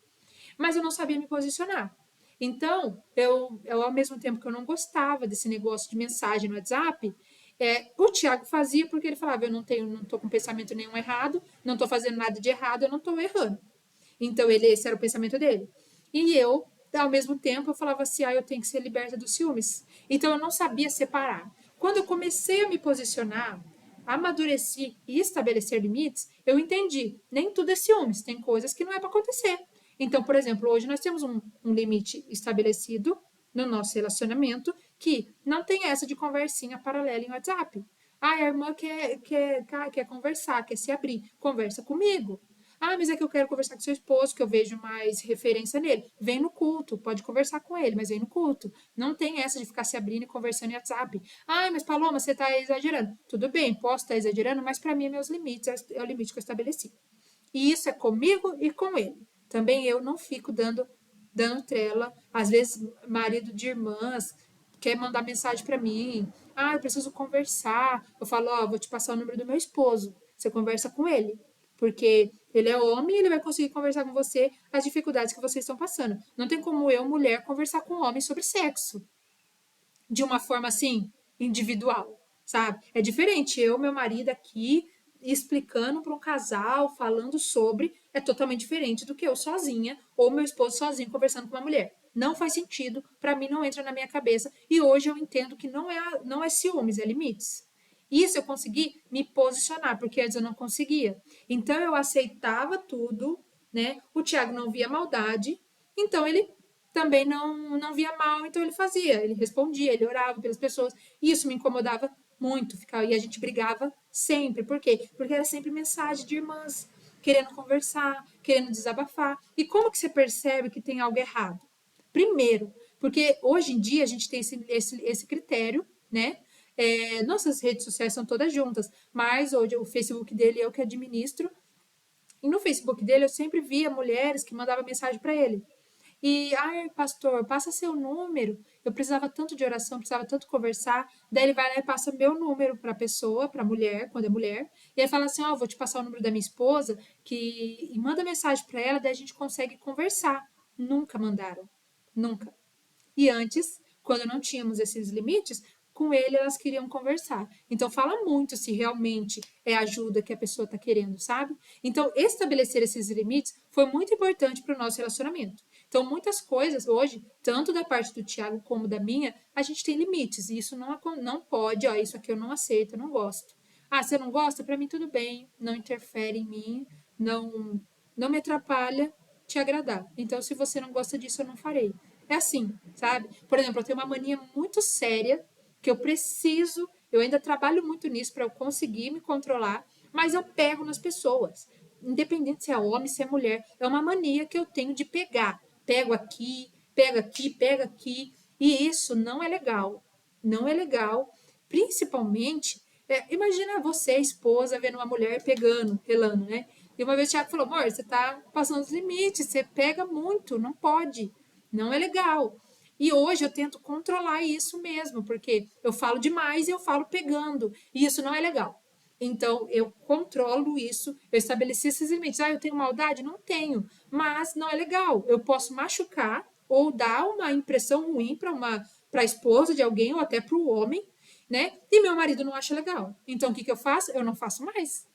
Mas eu não sabia me posicionar. Então, eu ao mesmo tempo que eu não gostava desse negócio de mensagem no WhatsApp, o Tiago fazia porque ele falava, eu não tô com pensamento nenhum errado, não tô fazendo nada de errado, eu não tô errando. Então, esse era o pensamento dele. E eu, ao mesmo tempo, eu falava assim, eu tenho que ser liberta dos ciúmes. Então, eu não sabia separar. Quando eu comecei a me posicionar, amadureci e estabelecer limites, eu entendi, nem tudo é ciúmes, tem coisas que não é para acontecer. Então, por exemplo, hoje nós temos um limite estabelecido no nosso relacionamento que não tem essa de conversinha paralela em WhatsApp. A irmã quer conversar, quer se abrir. Conversa comigo. Ah, mas é que eu quero conversar com seu esposo, que eu vejo mais referência nele. Vem no culto, pode conversar com ele, mas vem no culto. Não tem essa de ficar se abrindo e conversando em WhatsApp. Ah, mas Paloma, você está exagerando. Tudo bem, posso estar exagerando, mas para mim é meus limites, é o limite que eu estabeleci. E isso é comigo e com ele. Também eu não fico dando trela. Às vezes, marido de irmãs quer mandar mensagem para mim. Ah, eu preciso conversar. Eu falo, ó, vou te passar o número do meu esposo. Você conversa com ele. Porque ele é homem e ele vai conseguir conversar com você as dificuldades que vocês estão passando. Não tem como eu, mulher, conversar com um homem sobre sexo de uma forma assim, individual, sabe? É diferente. Eu, meu marido aqui, explicando para um casal, falando sobre, é totalmente diferente do que eu sozinha ou meu esposo sozinho conversando com uma mulher. Não faz sentido, para mim não entra na minha cabeça. E hoje eu entendo que não é ciúmes, é limites. Isso eu consegui me posicionar, porque antes eu não conseguia. Então eu aceitava tudo, né? O Tiago não via maldade, então ele também não via mal, então ele fazia, ele respondia, ele orava pelas pessoas. E isso me incomodava muito, e a gente brigava sempre. Por quê? Porque era sempre mensagem de irmãs, querendo conversar, querendo desabafar. E como que você percebe que tem algo errado? Primeiro, porque hoje em dia a gente tem esse critério, né? Nossas redes sociais são todas juntas, mas hoje o Facebook dele eu que administro. E no Facebook dele eu sempre via mulheres que mandavam mensagem para ele. E, ai, pastor, passa seu número. Eu precisava tanto de oração, precisava tanto conversar. Daí ele vai lá e passa meu número para a pessoa, para a mulher, quando é mulher. E aí fala assim: Ó, vou te passar o número da minha esposa, e manda mensagem para ela, daí a gente consegue conversar. Nunca mandaram. Nunca. E antes, quando não tínhamos esses limites, com ele elas queriam conversar. Então fala muito se realmente é ajuda que a pessoa está querendo, sabe? Então estabelecer esses limites foi muito importante para o nosso relacionamento. Então muitas coisas hoje, tanto da parte do Tiago como da minha, a gente tem limites e isso não pode, ó, isso aqui eu não aceito, eu não gosto. Ah, você não gosta? Para mim tudo bem, não interfere em mim, não me atrapalha te agradar. Então se você não gosta disso, eu não farei. É assim, sabe? Por exemplo, eu tenho uma mania muito séria que eu ainda trabalho muito nisso para eu conseguir me controlar, mas eu pego nas pessoas. Independente se é homem, se é mulher, é uma mania que eu tenho de pegar. Pego aqui, pega aqui, pega aqui, e isso não é legal. Não é legal, principalmente, imagina você, esposa, vendo uma mulher pegando, relando, né? E uma vez o Thiago falou, amor, você tá passando os limites, você pega muito, não pode. Não é legal. E hoje eu tento controlar isso mesmo, porque eu falo demais e eu falo pegando, e isso não é legal. Então, eu controlo isso, eu estabeleci esses limites. Ah, eu tenho maldade? Não tenho, mas não é legal. Eu posso machucar ou dar uma impressão ruim para a esposa de alguém ou até para o homem, né? E meu marido não acha legal. Então, o que eu faço? Eu não faço mais.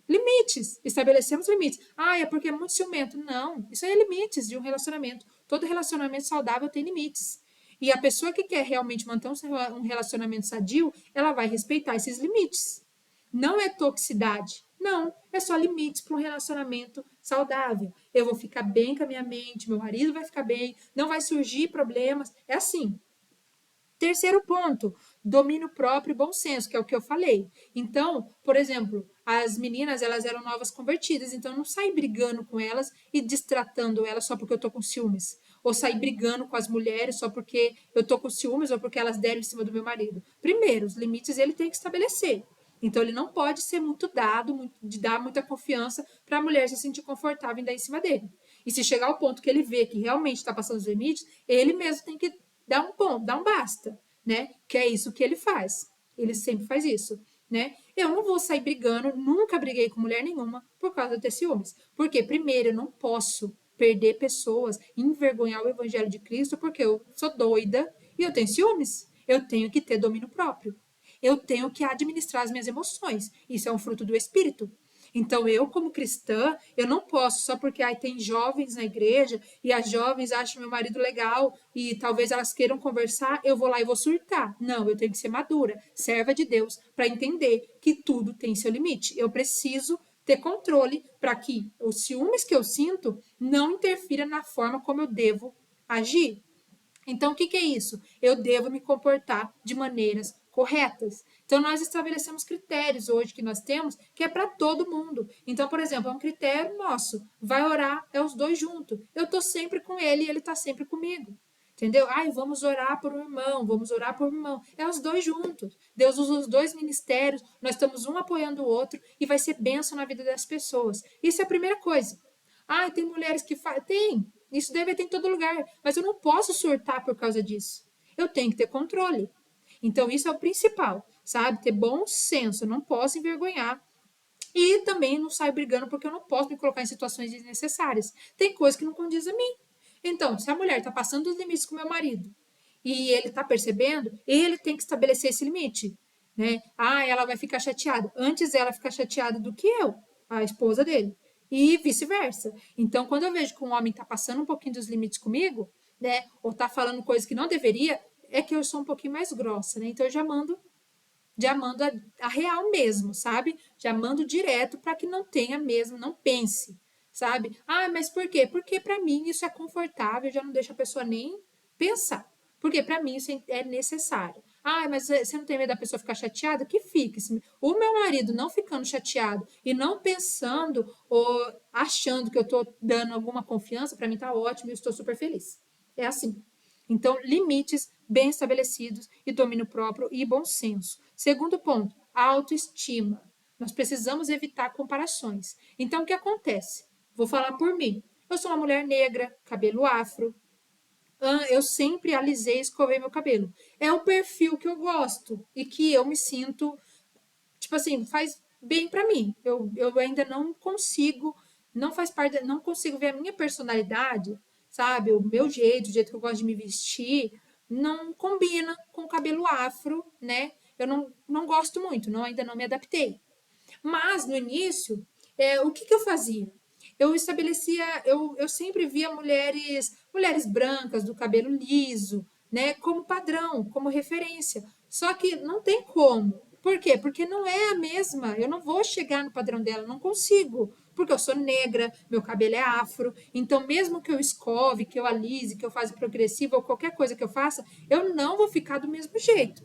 Limites. Estabelecemos limites. Ah, é porque é muito ciumento. Não, isso é limites de um relacionamento. Todo relacionamento saudável tem limites. E a pessoa que quer realmente manter um relacionamento sadio, ela vai respeitar esses limites. Não é toxicidade. Não, é só limites para um relacionamento saudável. Eu vou ficar bem com a minha mente, meu marido vai ficar bem, não vai surgir problemas. É assim. Terceiro ponto, domínio próprio e bom senso, que é o que eu falei. Então, por exemplo, as meninas, elas eram novas convertidas, então não sai brigando com elas e destratando elas só porque eu tô com ciúmes. Ou sair brigando com as mulheres só porque eu tô com ciúmes ou porque elas deram em cima do meu marido. Primeiro, os limites ele tem que estabelecer. Então, ele não pode ser muito dado, de dar muita confiança para a mulher se sentir confortável em dar em cima dele. E se chegar ao ponto que ele vê que realmente está passando os limites, ele mesmo tem que dar um ponto, dar um basta, né? Que é isso que ele faz. Ele sempre faz isso, né? Eu não vou sair brigando, nunca briguei com mulher nenhuma por causa de ter ciúmes. Porque, primeiro, eu não posso perder pessoas, envergonhar o evangelho de Cristo, porque eu sou doida e eu tenho ciúmes. Eu tenho que ter domínio próprio. Eu tenho que administrar as minhas emoções. Isso é um fruto do espírito. Então, eu, como cristã, eu não posso, só porque tem jovens na igreja e as jovens acham meu marido legal e talvez elas queiram conversar, eu vou lá e vou surtar. Não, eu tenho que ser madura, serva de Deus, para entender que tudo tem seu limite. Eu preciso ter controle para que os ciúmes que eu sinto não interfira na forma como eu devo agir. Então, o que é isso? Eu devo me comportar de maneiras corretas. Então, nós estabelecemos critérios hoje que nós temos, que é para todo mundo. Então, por exemplo, é um critério nosso. Vai orar, é os dois juntos. Eu estou sempre com ele e ele está sempre comigo. Entendeu? Ai, vamos orar por um irmão, vamos orar por um irmão. É os dois juntos. Deus usa os dois ministérios, nós estamos um apoiando o outro e vai ser bênção na vida das pessoas. Isso é a primeira coisa. Ah, tem mulheres que fazem. Tem. Isso deve ter em todo lugar. Mas eu não posso surtar por causa disso. Eu tenho que ter controle. Então, isso é o principal, sabe? Ter bom senso. Eu não posso envergonhar. E também não saio brigando porque eu não posso me colocar em situações desnecessárias. Tem coisa que não condiz a mim. Então, se a mulher está passando dos limites com o meu marido e ele está percebendo, ele tem que estabelecer esse limite. Né? Ah, ela vai ficar chateada. Antes ela ficar chateada do que eu, a esposa dele. E vice-versa. Então, quando eu vejo que um homem está passando um pouquinho dos limites comigo, né, ou está falando coisas que não deveria, é que eu sou um pouquinho mais grossa, né? Então eu já mando a real mesmo, sabe? Já mando direto para que não tenha mesmo, não pense, sabe? Ah, mas por quê? Porque para mim isso é confortável, já não deixa a pessoa nem pensar. Porque para mim isso é necessário. Ah, mas você não tem medo da pessoa ficar chateada? Que fique. O meu marido não ficando chateado e não pensando ou achando que eu estou dando alguma confiança, para mim tá ótimo e eu estou super feliz. É assim. Então, limites bem estabelecidos e domínio próprio e bom senso. Segundo ponto, a autoestima. Nós precisamos evitar comparações. Então, o que acontece? Vou falar por mim. Eu sou uma mulher negra, cabelo afro. Eu sempre alisei e escovei meu cabelo. É o perfil que eu gosto e que eu me sinto, tipo assim, faz bem para mim. Eu ainda não consigo, não faz parte, não consigo ver a minha personalidade, sabe? O meu jeito, o jeito que eu gosto de me vestir, não combina com o cabelo afro, né? Eu não gosto muito, ainda não me adaptei. Mas no início, o que eu fazia? Eu estabelecia, eu sempre via mulheres brancas, do cabelo liso, né, como padrão, como referência. Só que não tem como. Por quê? Porque não é a mesma. Eu não vou chegar no padrão dela, não consigo. Porque eu sou negra, meu cabelo é afro. Então, mesmo que eu escove, que eu alise, que eu faça progressivo ou qualquer coisa que eu faça, eu não vou ficar do mesmo jeito.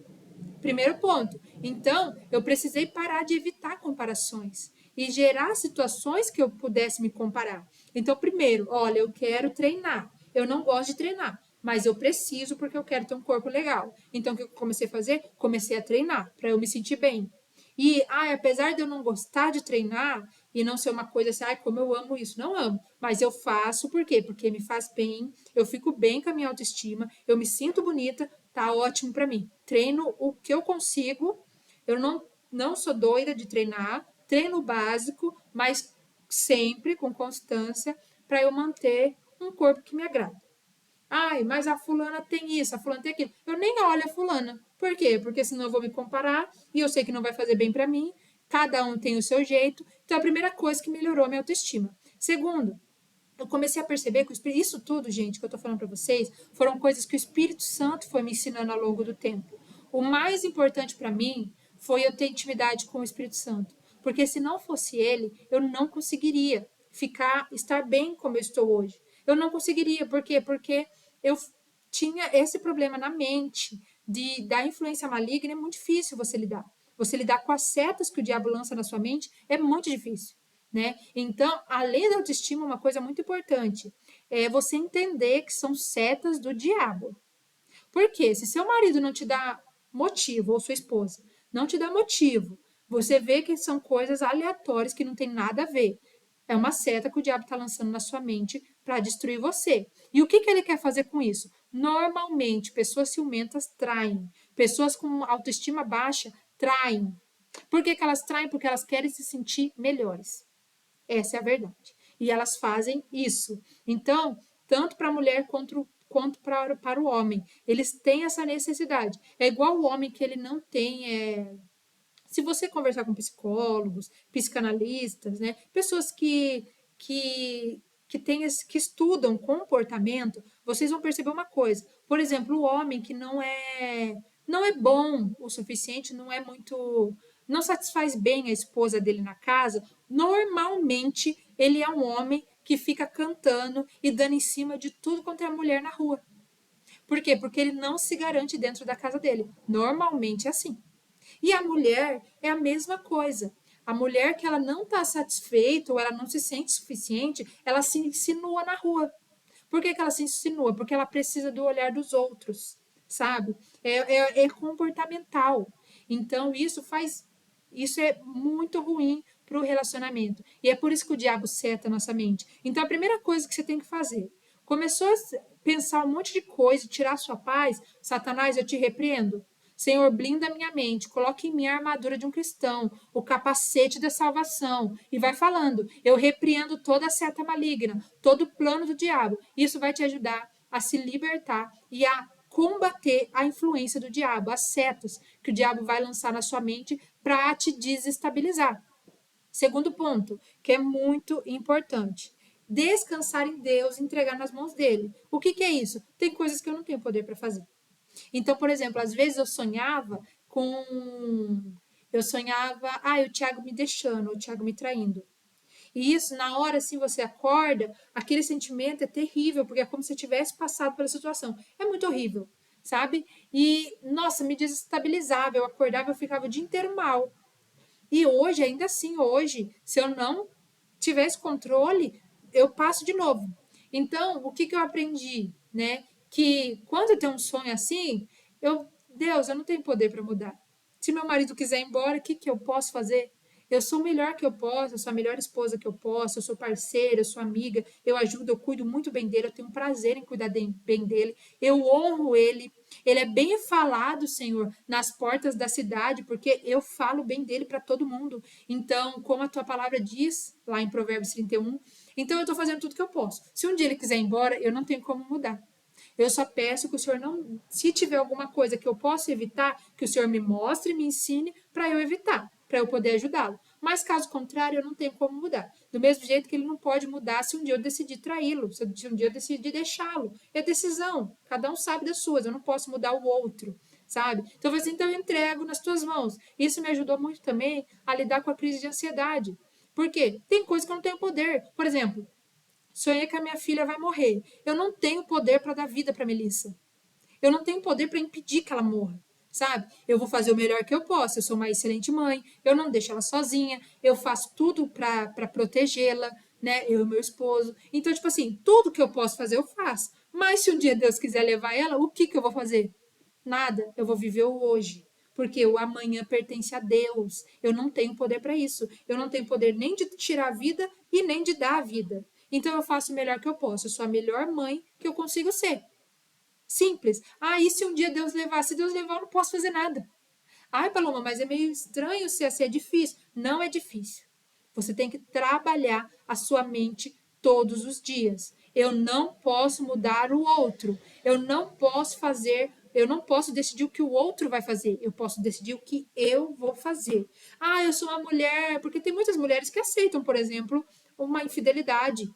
Primeiro ponto. Então, eu precisei parar de evitar comparações e gerar situações que eu pudesse me comparar. Então, primeiro, olha, eu quero treinar. Eu não gosto de treinar, mas eu preciso porque eu quero ter um corpo legal. Então, o que eu comecei a fazer? Comecei a treinar para eu me sentir bem. E, apesar de eu não gostar de treinar e não ser uma coisa assim, como eu amo isso, não amo, mas eu faço por quê? Porque me faz bem, eu fico bem com a minha autoestima, eu me sinto bonita, tá ótimo para mim. Treino o que eu consigo, eu não sou doida de treinar, treino básico, mas sempre com constância para eu manter um corpo que me agrada. Ai, mas a fulana tem isso, a fulana tem aquilo. Eu nem olho a fulana. Por quê? Porque senão eu vou me comparar e eu sei que não vai fazer bem para mim. Cada um tem o seu jeito. Então, a primeira coisa que melhorou a minha autoestima. Segundo, eu comecei a perceber que isso tudo, gente, que eu tô falando para vocês, foram coisas que o Espírito Santo foi me ensinando ao longo do tempo. O mais importante para mim foi eu ter intimidade com o Espírito Santo. Porque se não fosse ele, eu não conseguiria estar bem como eu estou hoje. Eu não conseguiria, por quê? Porque eu tinha esse problema na mente da influência maligna, é muito difícil você lidar. Você lidar com as setas que o diabo lança na sua mente é muito difícil. Né? Então, além da autoestima, uma coisa muito importante é você entender que são setas do diabo. Por quê? Se seu marido não te dá motivo, ou sua esposa não te dá motivo, você vê que são coisas aleatórias que não tem nada a ver. É uma seta que o diabo está lançando na sua mente para destruir você. E o que ele quer fazer com isso? Normalmente, pessoas ciumentas traem. Pessoas com autoestima baixa traem. Por que elas traem? Porque elas querem se sentir melhores. Essa é a verdade. E elas fazem isso. Então, tanto para a mulher quanto para o homem, eles têm essa necessidade. É igual o homem que ele não tem. Se você conversar com psicólogos, psicanalistas, né, pessoas que estudam comportamento, vocês vão perceber uma coisa. Por exemplo, o homem que não é bom o suficiente, não satisfaz bem a esposa dele na casa, normalmente ele é um homem que fica cantando e dando em cima de tudo quanto é mulher na rua. Por quê? Porque ele não se garante dentro da casa dele. Normalmente é assim. E a mulher é a mesma coisa. A mulher que ela não está satisfeita ou ela não se sente suficiente, ela se insinua na rua. Por que ela se insinua? Porque ela precisa do olhar dos outros, sabe? É comportamental. Então, isso é muito ruim para o relacionamento. E é por isso que o diabo seta a nossa mente. Então, a primeira coisa que você tem que fazer, começou a pensar um monte de coisa, tirar a sua paz, Satanás, eu te repreendo. Senhor, blinda minha mente, coloque em mim a armadura de um cristão, o capacete da salvação, e vai falando. Eu repreendo toda a seta maligna, todo o plano do diabo. Isso vai te ajudar a se libertar e a combater a influência do diabo, as setas que o diabo vai lançar na sua mente para te desestabilizar. Segundo ponto, que é muito importante. Descansar em Deus, entregar nas mãos dele. O que é isso? Tem coisas que eu não tenho poder para fazer. Então, por exemplo, às vezes eu sonhava com. Eu sonhava, o Thiago me deixando, o Thiago me traindo. E isso, na hora assim, você acorda, aquele sentimento é terrível, porque é como se você tivesse passado pela situação. É muito horrível, sabe? E, nossa, me desestabilizava. Eu acordava, eu ficava o dia inteiro mal. E hoje, ainda assim, hoje, se eu não tivesse controle, eu passo de novo. Então, o que eu aprendi, né? Que quando eu tenho um sonho assim, Deus, eu não tenho poder para mudar. Se meu marido quiser ir embora, o que eu posso fazer? Eu sou o melhor que eu posso, eu sou a melhor esposa que eu posso, eu sou parceira, eu sou amiga, eu ajudo, eu cuido muito bem dele, eu tenho um prazer em cuidar bem dele, eu honro ele, ele é bem falado, Senhor, nas portas da cidade, porque eu falo bem dele para todo mundo. Então, como a tua palavra diz, lá em Provérbios 31, então eu estou fazendo tudo que eu posso. Se um dia ele quiser ir embora, eu não tenho como mudar. Eu só peço que o Senhor não. Se tiver alguma coisa que eu possa evitar, que o Senhor me mostre, me ensine para eu evitar, para eu poder ajudá-lo. Mas caso contrário, eu não tenho como mudar. Do mesmo jeito que ele não pode mudar se um dia eu decidir traí-lo, se um dia eu decidir deixá-lo. É decisão. Cada um sabe das suas. Eu não posso mudar o outro, sabe? Então, assim, então eu entrego nas tuas mãos. Isso me ajudou muito também a lidar com a crise de ansiedade. Por quê? Tem coisas que eu não tenho poder. Por exemplo, sonhei que a minha filha vai morrer. Eu não tenho poder para dar vida para Melissa. Eu não tenho poder para impedir que ela morra, sabe? Eu vou fazer o melhor que eu posso. Eu sou uma excelente mãe. Eu não deixo ela sozinha. Eu faço tudo para protegê-la, né? Eu e meu esposo. Então, tipo assim, tudo que eu posso fazer, eu faço. Mas se um dia Deus quiser levar ela, o que eu vou fazer? Nada. Eu vou viver o hoje. Porque o amanhã pertence a Deus. Eu não tenho poder para isso. Eu não tenho poder nem de tirar a vida e nem de dar a vida. Então eu faço o melhor que eu posso. Eu sou a melhor mãe que eu consigo ser. Simples. E se um dia Deus levar? Se Deus levar, eu não posso fazer nada. Ai, Paloma, mas é meio estranho se assim, é difícil. Não é difícil. Você tem que trabalhar a sua mente todos os dias. Eu não posso mudar o outro. Eu não posso decidir o que o outro vai fazer. Eu posso decidir o que eu vou fazer. Eu sou uma mulher, porque tem muitas mulheres que aceitam, por exemplo, uma infidelidade.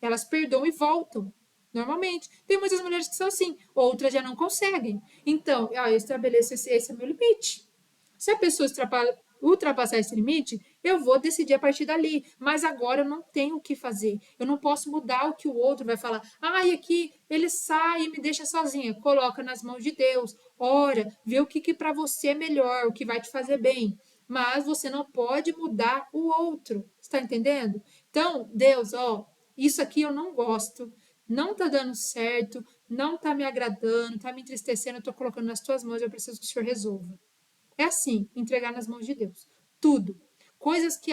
Elas perdoam e voltam. Normalmente. Tem muitas mulheres que são assim, outras já não conseguem. Então, eu estabeleço esse é o meu limite. Se a pessoa ultrapassar esse limite, eu vou decidir a partir dali. Mas agora eu não tenho o que fazer. Eu não posso mudar o que o outro vai falar. Aqui ele sai e me deixa sozinha. Coloca nas mãos de Deus. Ora, vê o que para você é melhor, o que vai te fazer bem. Mas você não pode mudar o outro. Está entendendo? Então, Deus, isso aqui eu não gosto. Não tá dando certo, não tá me agradando, tá me entristecendo, eu tô colocando nas tuas mãos, eu preciso que o Senhor resolva. É assim, entregar nas mãos de Deus. Tudo. Coisas que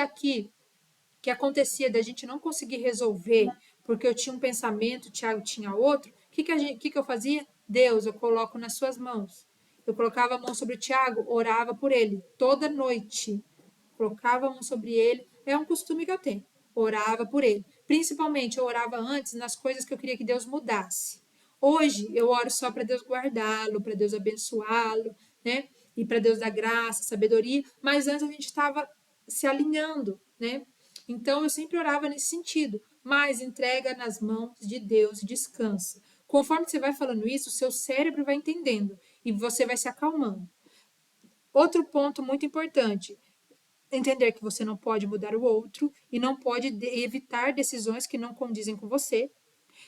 acontecia da gente não conseguir resolver, porque eu tinha um pensamento, o Tiago tinha outro, que eu fazia? Deus, eu coloco nas suas mãos. Eu colocava a mão sobre o Tiago, orava por ele, toda noite. Colocava a mão sobre ele, é um costume que eu tenho. Orava por ele. Principalmente, eu orava antes nas coisas que eu queria que Deus mudasse. Hoje, eu oro só para Deus guardá-lo, para Deus abençoá-lo, né? E para Deus dar graça, sabedoria. Mas antes a gente estava se alinhando, né? Então eu sempre orava nesse sentido, mas entrega nas mãos de Deus e descansa. Conforme você vai falando isso, o seu cérebro vai entendendo e você vai se acalmando. Outro ponto muito importante, entender que você não pode mudar o outro e não pode evitar decisões que não condizem com você.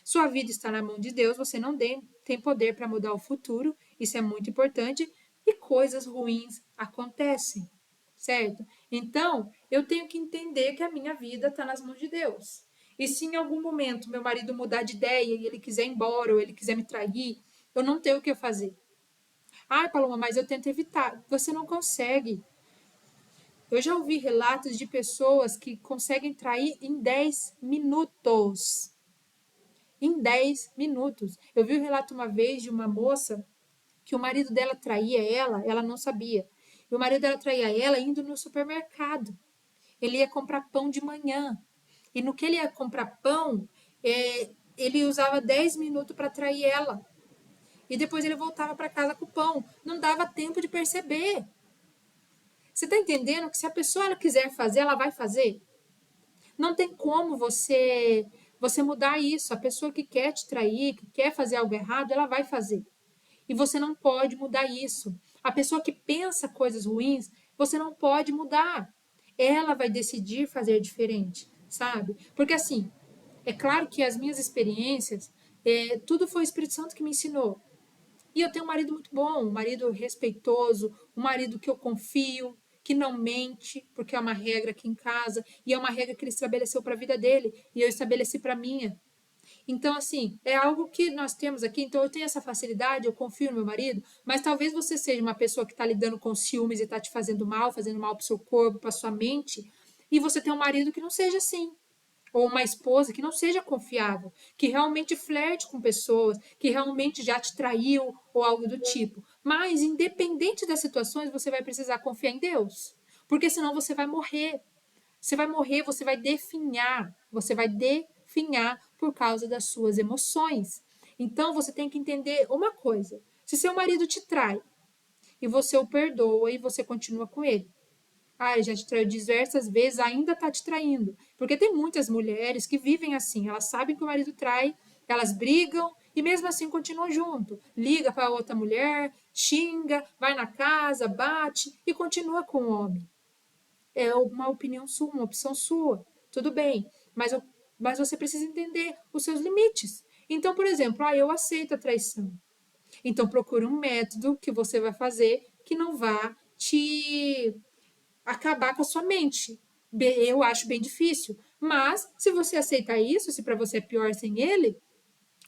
Sua vida está na mão de Deus, você não tem poder para mudar o futuro, isso é muito importante, e coisas ruins acontecem, certo? Então, eu tenho que entender que a minha vida está nas mãos de Deus. E se em algum momento meu marido mudar de ideia e ele quiser ir embora ou ele quiser me trair, eu não tenho o que fazer. Ah, Paloma, mas eu tento evitar. Você não consegue. Eu já ouvi relatos de pessoas que conseguem trair em 10 minutos. Em 10 minutos. Eu vi um relato uma vez de uma moça que o marido dela traía ela não sabia. E o marido dela traía ela indo no supermercado. Ele ia comprar pão de manhã. E no que ele ia comprar pão, ele usava 10 minutos para trair ela. E depois ele voltava para casa com o pão. Não dava tempo de perceber. Você está entendendo que se a pessoa ela quiser fazer, ela vai fazer? Não tem como você mudar isso. A pessoa que quer te trair, que quer fazer algo errado, ela vai fazer. E você não pode mudar isso. A pessoa que pensa coisas ruins, você não pode mudar. Ela vai decidir fazer diferente, sabe? Porque assim, é claro que as minhas experiências, tudo foi o Espírito Santo que me ensinou. E eu tenho um marido muito bom, um marido respeitoso, um marido que eu confio, que não mente, porque é uma regra aqui em casa, e é uma regra que ele estabeleceu para a vida dele, e eu estabeleci para a minha. Então, assim, é algo que nós temos aqui. Então, eu tenho essa facilidade, eu confio no meu marido, mas talvez você seja uma pessoa que está lidando com ciúmes e está te fazendo mal para o seu corpo, para sua mente, e você tem um marido que não seja assim. Ou uma esposa que não seja confiável, que realmente flerte com pessoas, que realmente já te traiu ou algo do tipo. Mas, independente das situações, você vai precisar confiar em Deus. Porque senão você vai morrer. Você vai morrer, você vai definhar por causa das suas emoções. Então você tem que entender uma coisa: se seu marido te trai e você o perdoa e você continua com ele, ele já te traiu diversas vezes, ainda tá te traindo. Porque tem muitas mulheres que vivem assim, elas sabem que o marido trai, elas brigam e mesmo assim continuam junto. Liga para outra mulher, xinga, vai na casa, bate e continua com o homem. É uma opinião sua, uma opção sua. Tudo bem, mas você precisa entender os seus limites. Então, por exemplo, eu aceito a traição. Então, procure um método que você vai fazer que não vá te acabar com a sua mente. Eu acho bem difícil. Mas, se você aceitar isso, se para você é pior sem ele,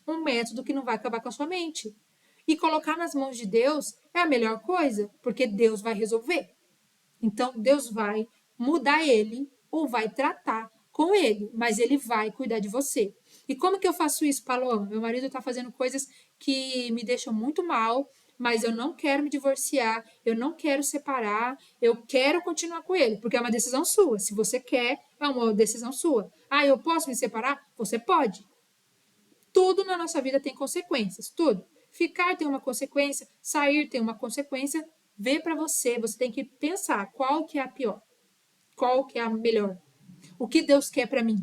um método que não vai acabar com a sua mente. E colocar nas mãos de Deus é a melhor coisa, porque Deus vai resolver. Então, Deus vai mudar ele ou vai tratar com ele, mas ele vai cuidar de você. E como que eu faço isso, Paloma? Meu marido está fazendo coisas que me deixam muito mal, mas eu não quero me divorciar, eu não quero separar, eu quero continuar com ele, porque é uma decisão sua. Se você quer, é uma decisão sua. Eu posso me separar? Você pode. Tudo na nossa vida tem consequências, tudo. Ficar tem uma consequência, sair tem uma consequência. Vê para você, você tem que pensar qual que é a pior, qual que é a melhor. O que Deus quer para mim?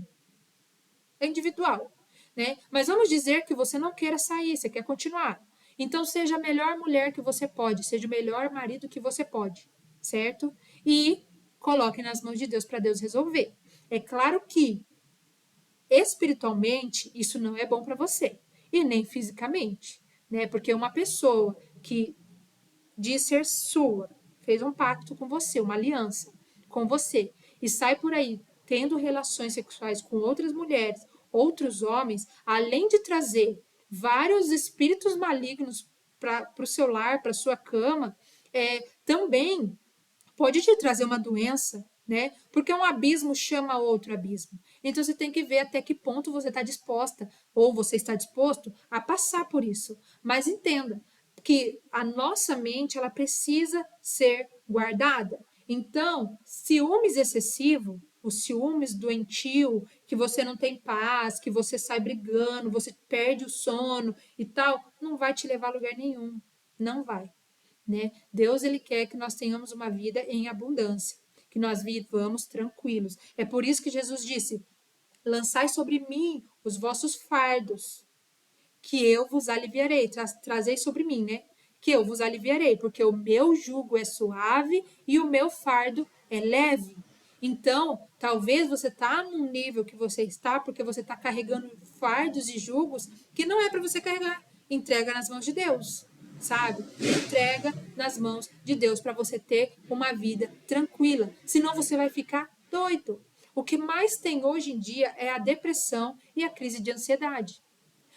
É individual, né? Mas vamos dizer que você não queira sair, você quer continuar. Então seja a melhor mulher que você pode, seja o melhor marido que você pode, certo? E coloque nas mãos de Deus para Deus resolver. É claro que espiritualmente isso não é bom para você e nem fisicamente, né? Porque uma pessoa que diz ser sua, fez um pacto com você, uma aliança com você e sai por aí tendo relações sexuais com outras mulheres, outros homens, além de trazer vários espíritos malignos para o seu lar, para sua cama, também pode te trazer uma doença, né? Porque um abismo chama outro abismo. Então você tem que ver até que ponto você está disposta ou você está disposto a passar por isso. Mas entenda que a nossa mente ela precisa ser guardada. Então, ciúmes excessivo, o ciúmes doentio, que você não tem paz, que você sai brigando, você perde o sono e tal, não vai te levar a lugar nenhum. Não vai. Né? Deus ele quer que nós tenhamos uma vida em abundância, que nós vivamos tranquilos. É por isso que Jesus disse: lançai sobre mim os vossos fardos, que eu vos aliviarei. Trazei sobre mim, né? Que eu vos aliviarei, porque o meu jugo é suave e o meu fardo é leve. Então, talvez você está num nível que você está porque você está carregando fardos e julgos que não é para você carregar. Entrega nas mãos de Deus, sabe? Entrega nas mãos de Deus para você ter uma vida tranquila. Senão você vai ficar doido. O que mais tem hoje em dia é a depressão e a crise de ansiedade.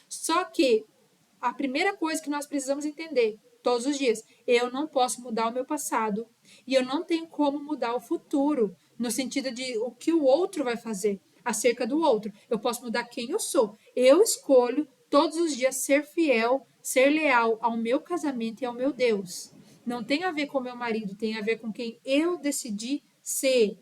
Só que a primeira coisa que nós precisamos entender todos os dias, eu não posso mudar o meu passado e eu não tenho como mudar o futuro, no sentido de o que o outro vai fazer acerca do outro. Eu posso mudar quem eu sou. Eu escolho todos os dias ser fiel, ser leal ao meu casamento e ao meu Deus. Não tem a ver com meu marido, tem a ver com quem eu decidi ser.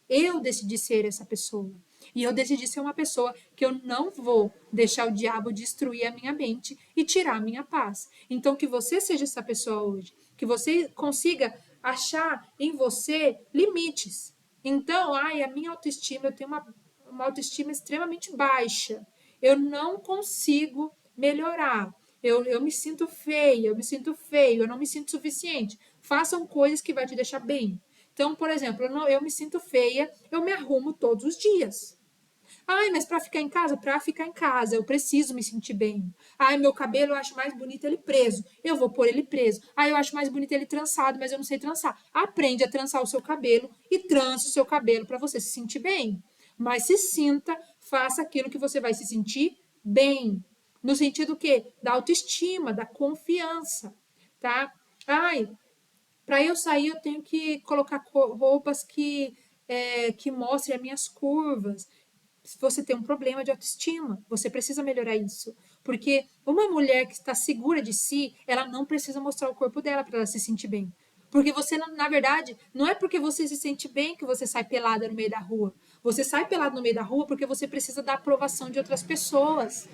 Eu decidi ser essa pessoa. E eu decidi ser uma pessoa que eu não vou deixar o diabo destruir a minha mente e tirar a minha paz. Então, que você seja essa pessoa hoje. Que você consiga achar em você limites. Então, a minha autoestima, eu tenho uma autoestima extremamente baixa. Eu não consigo melhorar. Eu me sinto feia, eu me sinto feio, eu não me sinto suficiente. Façam coisas que vai te deixar bem. Então, por exemplo, eu me sinto feia, eu me arrumo todos os dias. Ai, mas para ficar em casa? Para ficar em casa, eu preciso me sentir bem. Ai, meu cabelo eu acho mais bonito ele preso. Eu vou pôr ele preso. Ai, eu acho mais bonito ele trançado, mas eu não sei trançar. Aprende a trançar o seu cabelo e trança o seu cabelo para você se sentir bem. Mas se sinta, faça aquilo que você vai se sentir bem. No sentido que da autoestima, da confiança, tá? Ai, para eu sair, eu tenho que colocar roupas que mostrem as minhas curvas. Se você tem um problema de autoestima, você precisa melhorar isso. Porque uma mulher que está segura de si, ela não precisa mostrar o corpo dela para ela se sentir bem. Porque você, na verdade, não é porque você se sente bem que você sai pelada no meio da rua. Você sai pelada no meio da rua porque você precisa da aprovação de outras pessoas.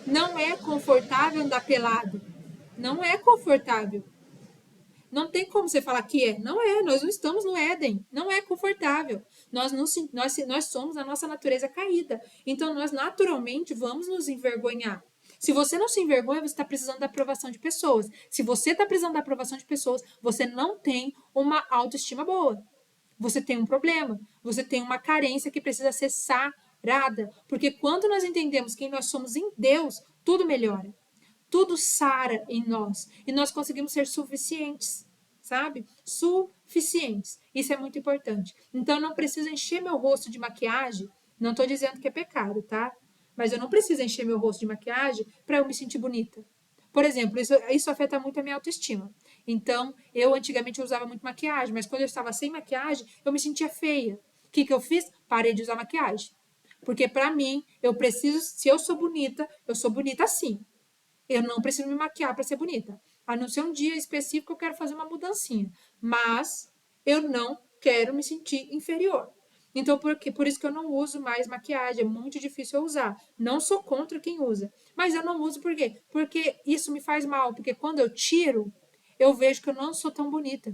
Não é confortável andar pelado. Não é confortável. Não tem como você falar que é. Não é, nós não estamos no Éden. Não é confortável. Nós somos a nossa natureza caída. Então, nós naturalmente vamos nos envergonhar. Se você não se envergonha, você está precisando da aprovação de pessoas. Se você está precisando da aprovação de pessoas, você não tem uma autoestima boa. Você tem um problema. Você tem uma carência que precisa ser sarada. Porque quando nós entendemos quem nós somos em Deus, tudo melhora. Tudo sara em nós e nós conseguimos ser suficientes, sabe? Suficientes. Isso é muito importante. Então, eu não preciso encher meu rosto de maquiagem. Não estou dizendo que é pecado, tá? Mas eu não preciso encher meu rosto de maquiagem para eu me sentir bonita. Por exemplo, isso afeta muito a minha autoestima. Então, eu antigamente usava muito maquiagem, mas quando eu estava sem maquiagem, eu me sentia feia. O que eu fiz? Parei de usar maquiagem. Porque para mim, eu preciso, se eu sou bonita assim. Eu não preciso me maquiar para ser bonita. A não ser um dia específico eu quero fazer uma mudancinha. Mas eu não quero me sentir inferior. Então, por isso que eu não uso mais maquiagem. É muito difícil eu usar. Não sou contra quem usa. Mas eu não uso por quê? Porque isso me faz mal. Porque quando eu tiro, eu vejo que eu não sou tão bonita.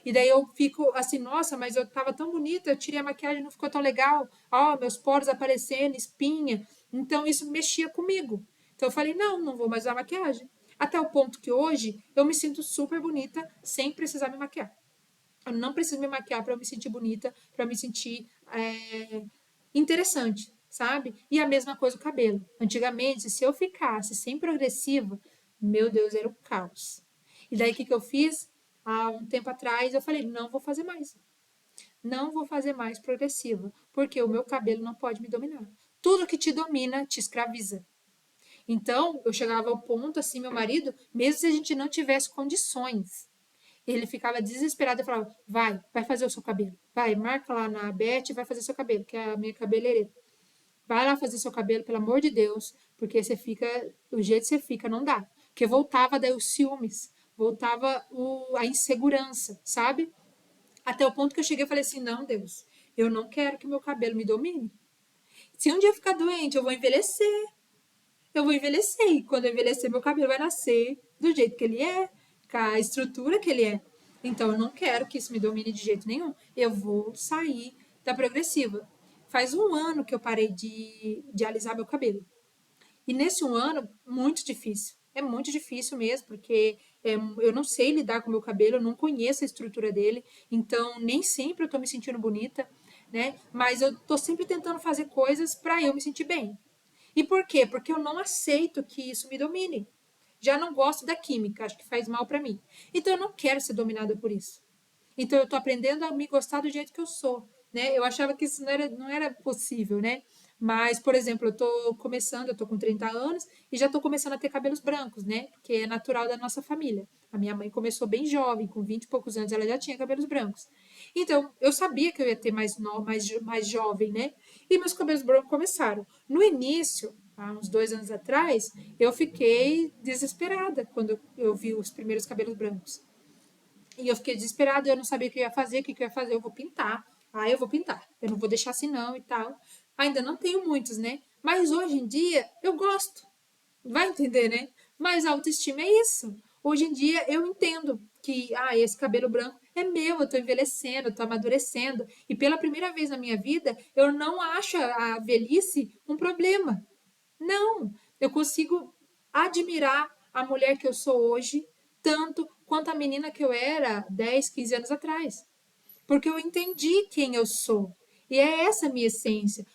E daí eu fico assim, nossa, mas eu tava tão bonita, eu tirei a maquiagem, não ficou tão legal. Ó, meus poros aparecendo, espinha. Então isso mexia comigo. Então eu falei, não, não vou mais usar maquiagem. Até o ponto que hoje eu me sinto super bonita sem precisar me maquiar. Eu não preciso me maquiar para eu me sentir bonita, para me sentir interessante, sabe? E a mesma coisa o cabelo. Antigamente, se eu ficasse sem progressiva, meu Deus, era o caos. E daí o que eu fiz? Há um tempo atrás, eu falei, não vou fazer mais. Não vou fazer mais progressiva, porque o meu cabelo não pode me dominar. Tudo que te domina te escraviza. Então, eu chegava ao ponto, assim, meu marido, mesmo se a gente não tivesse condições, ele ficava desesperado e falava: vai fazer o seu cabelo. Vai, marca lá na Beth e vai fazer seu cabelo, que é a minha cabeleireira. Vai lá fazer seu cabelo, pelo amor de Deus, porque você fica, o jeito que você fica não dá. Porque voltava daí os ciúmes, voltava a insegurança, sabe? Até o ponto que eu cheguei e falei assim: não, Deus, eu não quero que meu cabelo me domine. Se um dia eu ficar doente, eu vou envelhecer. Eu vou envelhecer. E quando eu envelhecer, meu cabelo vai nascer do jeito que ele é, com a estrutura que ele é. Então, eu não quero que isso me domine de jeito nenhum. Eu vou sair da progressiva. Faz um ano que eu parei de alisar meu cabelo. E nesse um ano, muito difícil. É muito difícil mesmo, porque eu não sei lidar com o meu cabelo, eu não conheço a estrutura dele, então nem sempre eu tô me sentindo bonita. né? Mas eu tô sempre tentando fazer coisas para eu me sentir bem. E por quê? Porque eu não aceito que isso me domine. Já não gosto da química, acho que faz mal para mim. Então eu não quero ser dominada por isso. Então eu tô aprendendo a me gostar do jeito que eu sou, né? Eu achava que isso não era possível, né? Mas, por exemplo, eu tô com 30 anos e já tô começando a ter cabelos brancos, né? Porque é natural da nossa família. A minha mãe começou bem jovem, com 20 e poucos anos, ela já tinha cabelos brancos. Então, eu sabia que eu ia ter mais jovem, né? E meus cabelos brancos começaram. No início, há uns 2 anos atrás, eu fiquei desesperada quando eu vi os primeiros cabelos brancos. E eu fiquei desesperada, eu não sabia o que eu ia fazer, o que eu ia fazer, eu vou pintar. Ah, eu vou pintar. Eu não vou deixar assim não e tal. Ainda não tenho muitos, né? Mas hoje em dia eu gosto. Vai entender, né? Mas a autoestima é isso. Hoje em dia eu entendo que esse cabelo branco é meu, eu tô envelhecendo, eu tô amadurecendo. E pela primeira vez na minha vida, eu não acho a velhice um problema. Não, eu consigo admirar a mulher que eu sou hoje, tanto quanto a menina que eu era 10, 15 anos atrás. Porque eu entendi quem eu sou. E é essa a minha essência.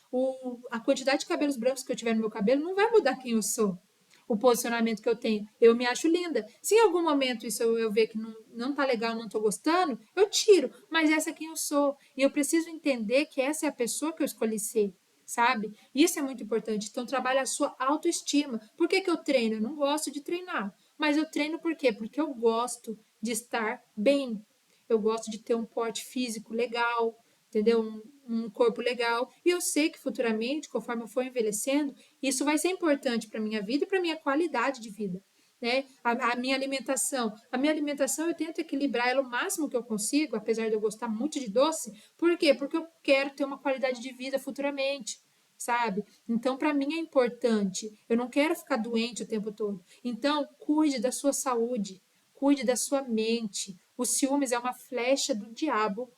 A quantidade de cabelos brancos que eu tiver no meu cabelo não vai mudar quem eu sou. O posicionamento que eu tenho. Eu me acho linda. Se em algum momento isso eu ver que não tá legal, não tô gostando, eu tiro. Mas essa é quem eu sou. E eu preciso entender que essa é a pessoa que eu escolhi ser. Sabe? Isso é muito importante. Então, trabalha a sua autoestima. Por que eu treino? Eu não gosto de treinar. Mas eu treino por quê? Porque eu gosto de estar bem. Eu gosto de ter um porte físico legal, entendeu? Um corpo legal. E eu sei que futuramente, conforme eu for envelhecendo, isso vai ser importante para minha vida e para minha qualidade de vida. Né? A minha alimentação. A minha alimentação eu tento equilibrar ela o máximo que eu consigo, apesar de eu gostar muito de doce. Por quê? Porque eu quero ter uma qualidade de vida futuramente, sabe? Então, para mim é importante. Eu não quero ficar doente o tempo todo. Então, cuide da sua saúde, cuide da sua mente. O ciúmes é uma flecha do diabo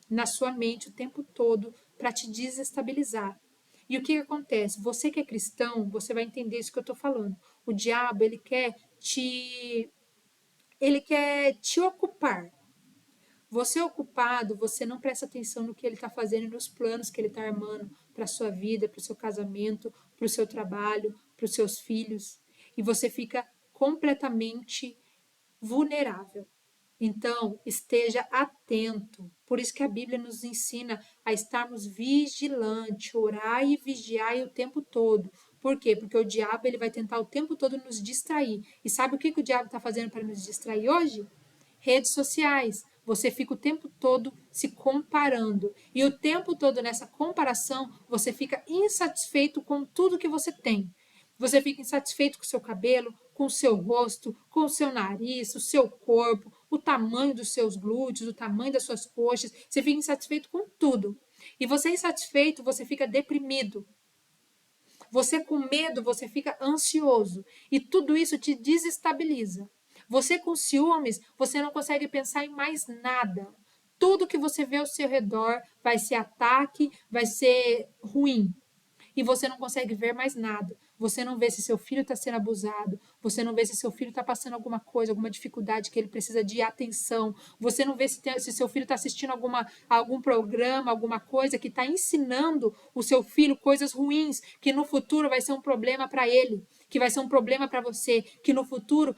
na sua mente o tempo todo para te desestabilizar. E o que acontece? Você que é cristão, você vai entender isso que eu estou falando. O diabo, ele quer te ocupar. Você é ocupado, você não presta atenção no que ele está fazendo e nos planos que ele está armando para a sua vida, para o seu casamento, para o seu trabalho, para os seus filhos. E você fica completamente vulnerável. Então, esteja atento. Por isso que a Bíblia nos ensina a estarmos vigilantes, orar e vigiar o tempo todo. Por quê? Porque o diabo ele vai tentar o tempo todo nos distrair. E sabe o que o diabo está fazendo para nos distrair hoje? Redes sociais. Você fica o tempo todo se comparando. E o tempo todo nessa comparação, você fica insatisfeito com tudo que você tem. Você fica insatisfeito com o seu cabelo, com o seu rosto, com o seu nariz, o seu corpo, o tamanho dos seus glúteos, o tamanho das suas coxas. Você fica insatisfeito com tudo. E você insatisfeito, você fica deprimido. Você com medo, você fica ansioso. E tudo isso te desestabiliza. Você com ciúmes, você não consegue pensar em mais nada. Tudo que você vê ao seu redor vai ser ataque, vai ser ruim e você não consegue ver mais nada. Você não vê se seu filho está sendo abusado, você não vê se seu filho está passando alguma coisa, alguma dificuldade que ele precisa de atenção, você não vê se seu filho está assistindo algum programa, alguma coisa que está ensinando o seu filho coisas ruins, que no futuro vai ser um problema para ele, que vai ser um problema para você, que no futuro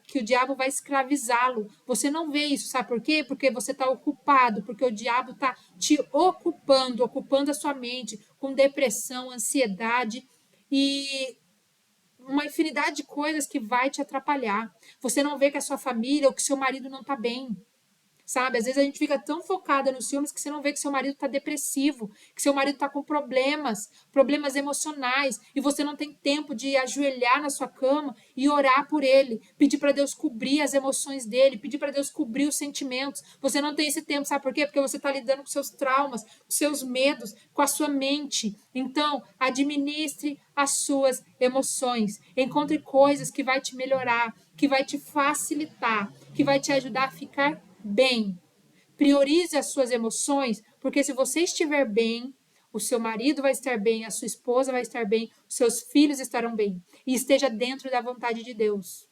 que o diabo vai escravizá-lo. Você não vê isso, sabe por quê? Porque você está ocupado, porque o diabo está te ocupando a sua mente com depressão, ansiedade e uma infinidade de coisas que vai te atrapalhar. Você não vê que a sua família ou que seu marido não está bem. Sabe? Às vezes a gente fica tão focada nos ciúmes que você não vê que seu marido está depressivo, que seu marido está com problemas emocionais, e você não tem tempo de ajoelhar na sua cama e orar por ele, pedir para Deus cobrir as emoções dele, pedir para Deus cobrir os sentimentos. Você não tem esse tempo, sabe por quê? Porque você está lidando com seus traumas, com seus medos, com a sua mente. Então, administre as suas emoções. Encontre coisas que vai te melhorar, que vai te facilitar, que vai te ajudar a ficar bem. Priorize as suas emoções, porque se você estiver bem, o seu marido vai estar bem, a sua esposa vai estar bem, os seus filhos estarão bem. E esteja dentro da vontade de Deus.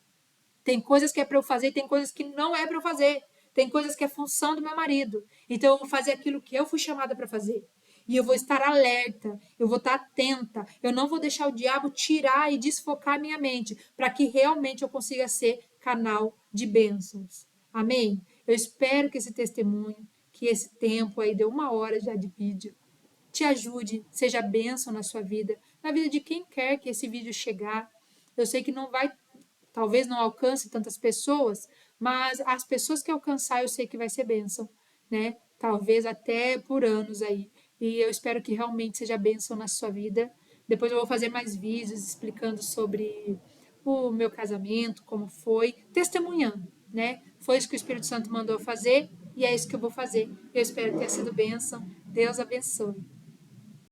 Tem coisas que é para eu fazer e tem coisas que não é para eu fazer. Tem coisas que é função do meu marido. Então eu vou fazer aquilo que eu fui chamada para fazer. E eu vou estar alerta, eu vou estar atenta, eu não vou deixar o diabo tirar e desfocar minha mente, para que realmente eu consiga ser canal de bênçãos. Amém? Eu espero que esse testemunho, que esse tempo aí, deu 1 hora já de vídeo, te ajude, seja bênção na sua vida, na vida de quem quer que esse vídeo chegar. Eu sei que não vai, talvez não alcance tantas pessoas, mas as pessoas que alcançar eu sei que vai ser bênção, né? Talvez até por anos aí. E eu espero que realmente seja bênção na sua vida. Depois eu vou fazer mais vídeos explicando sobre o meu casamento, como foi, testemunhando, né? Foi isso que o Espírito Santo mandou fazer e é isso que eu vou fazer. Eu espero que tenha sido bênção. Deus abençoe.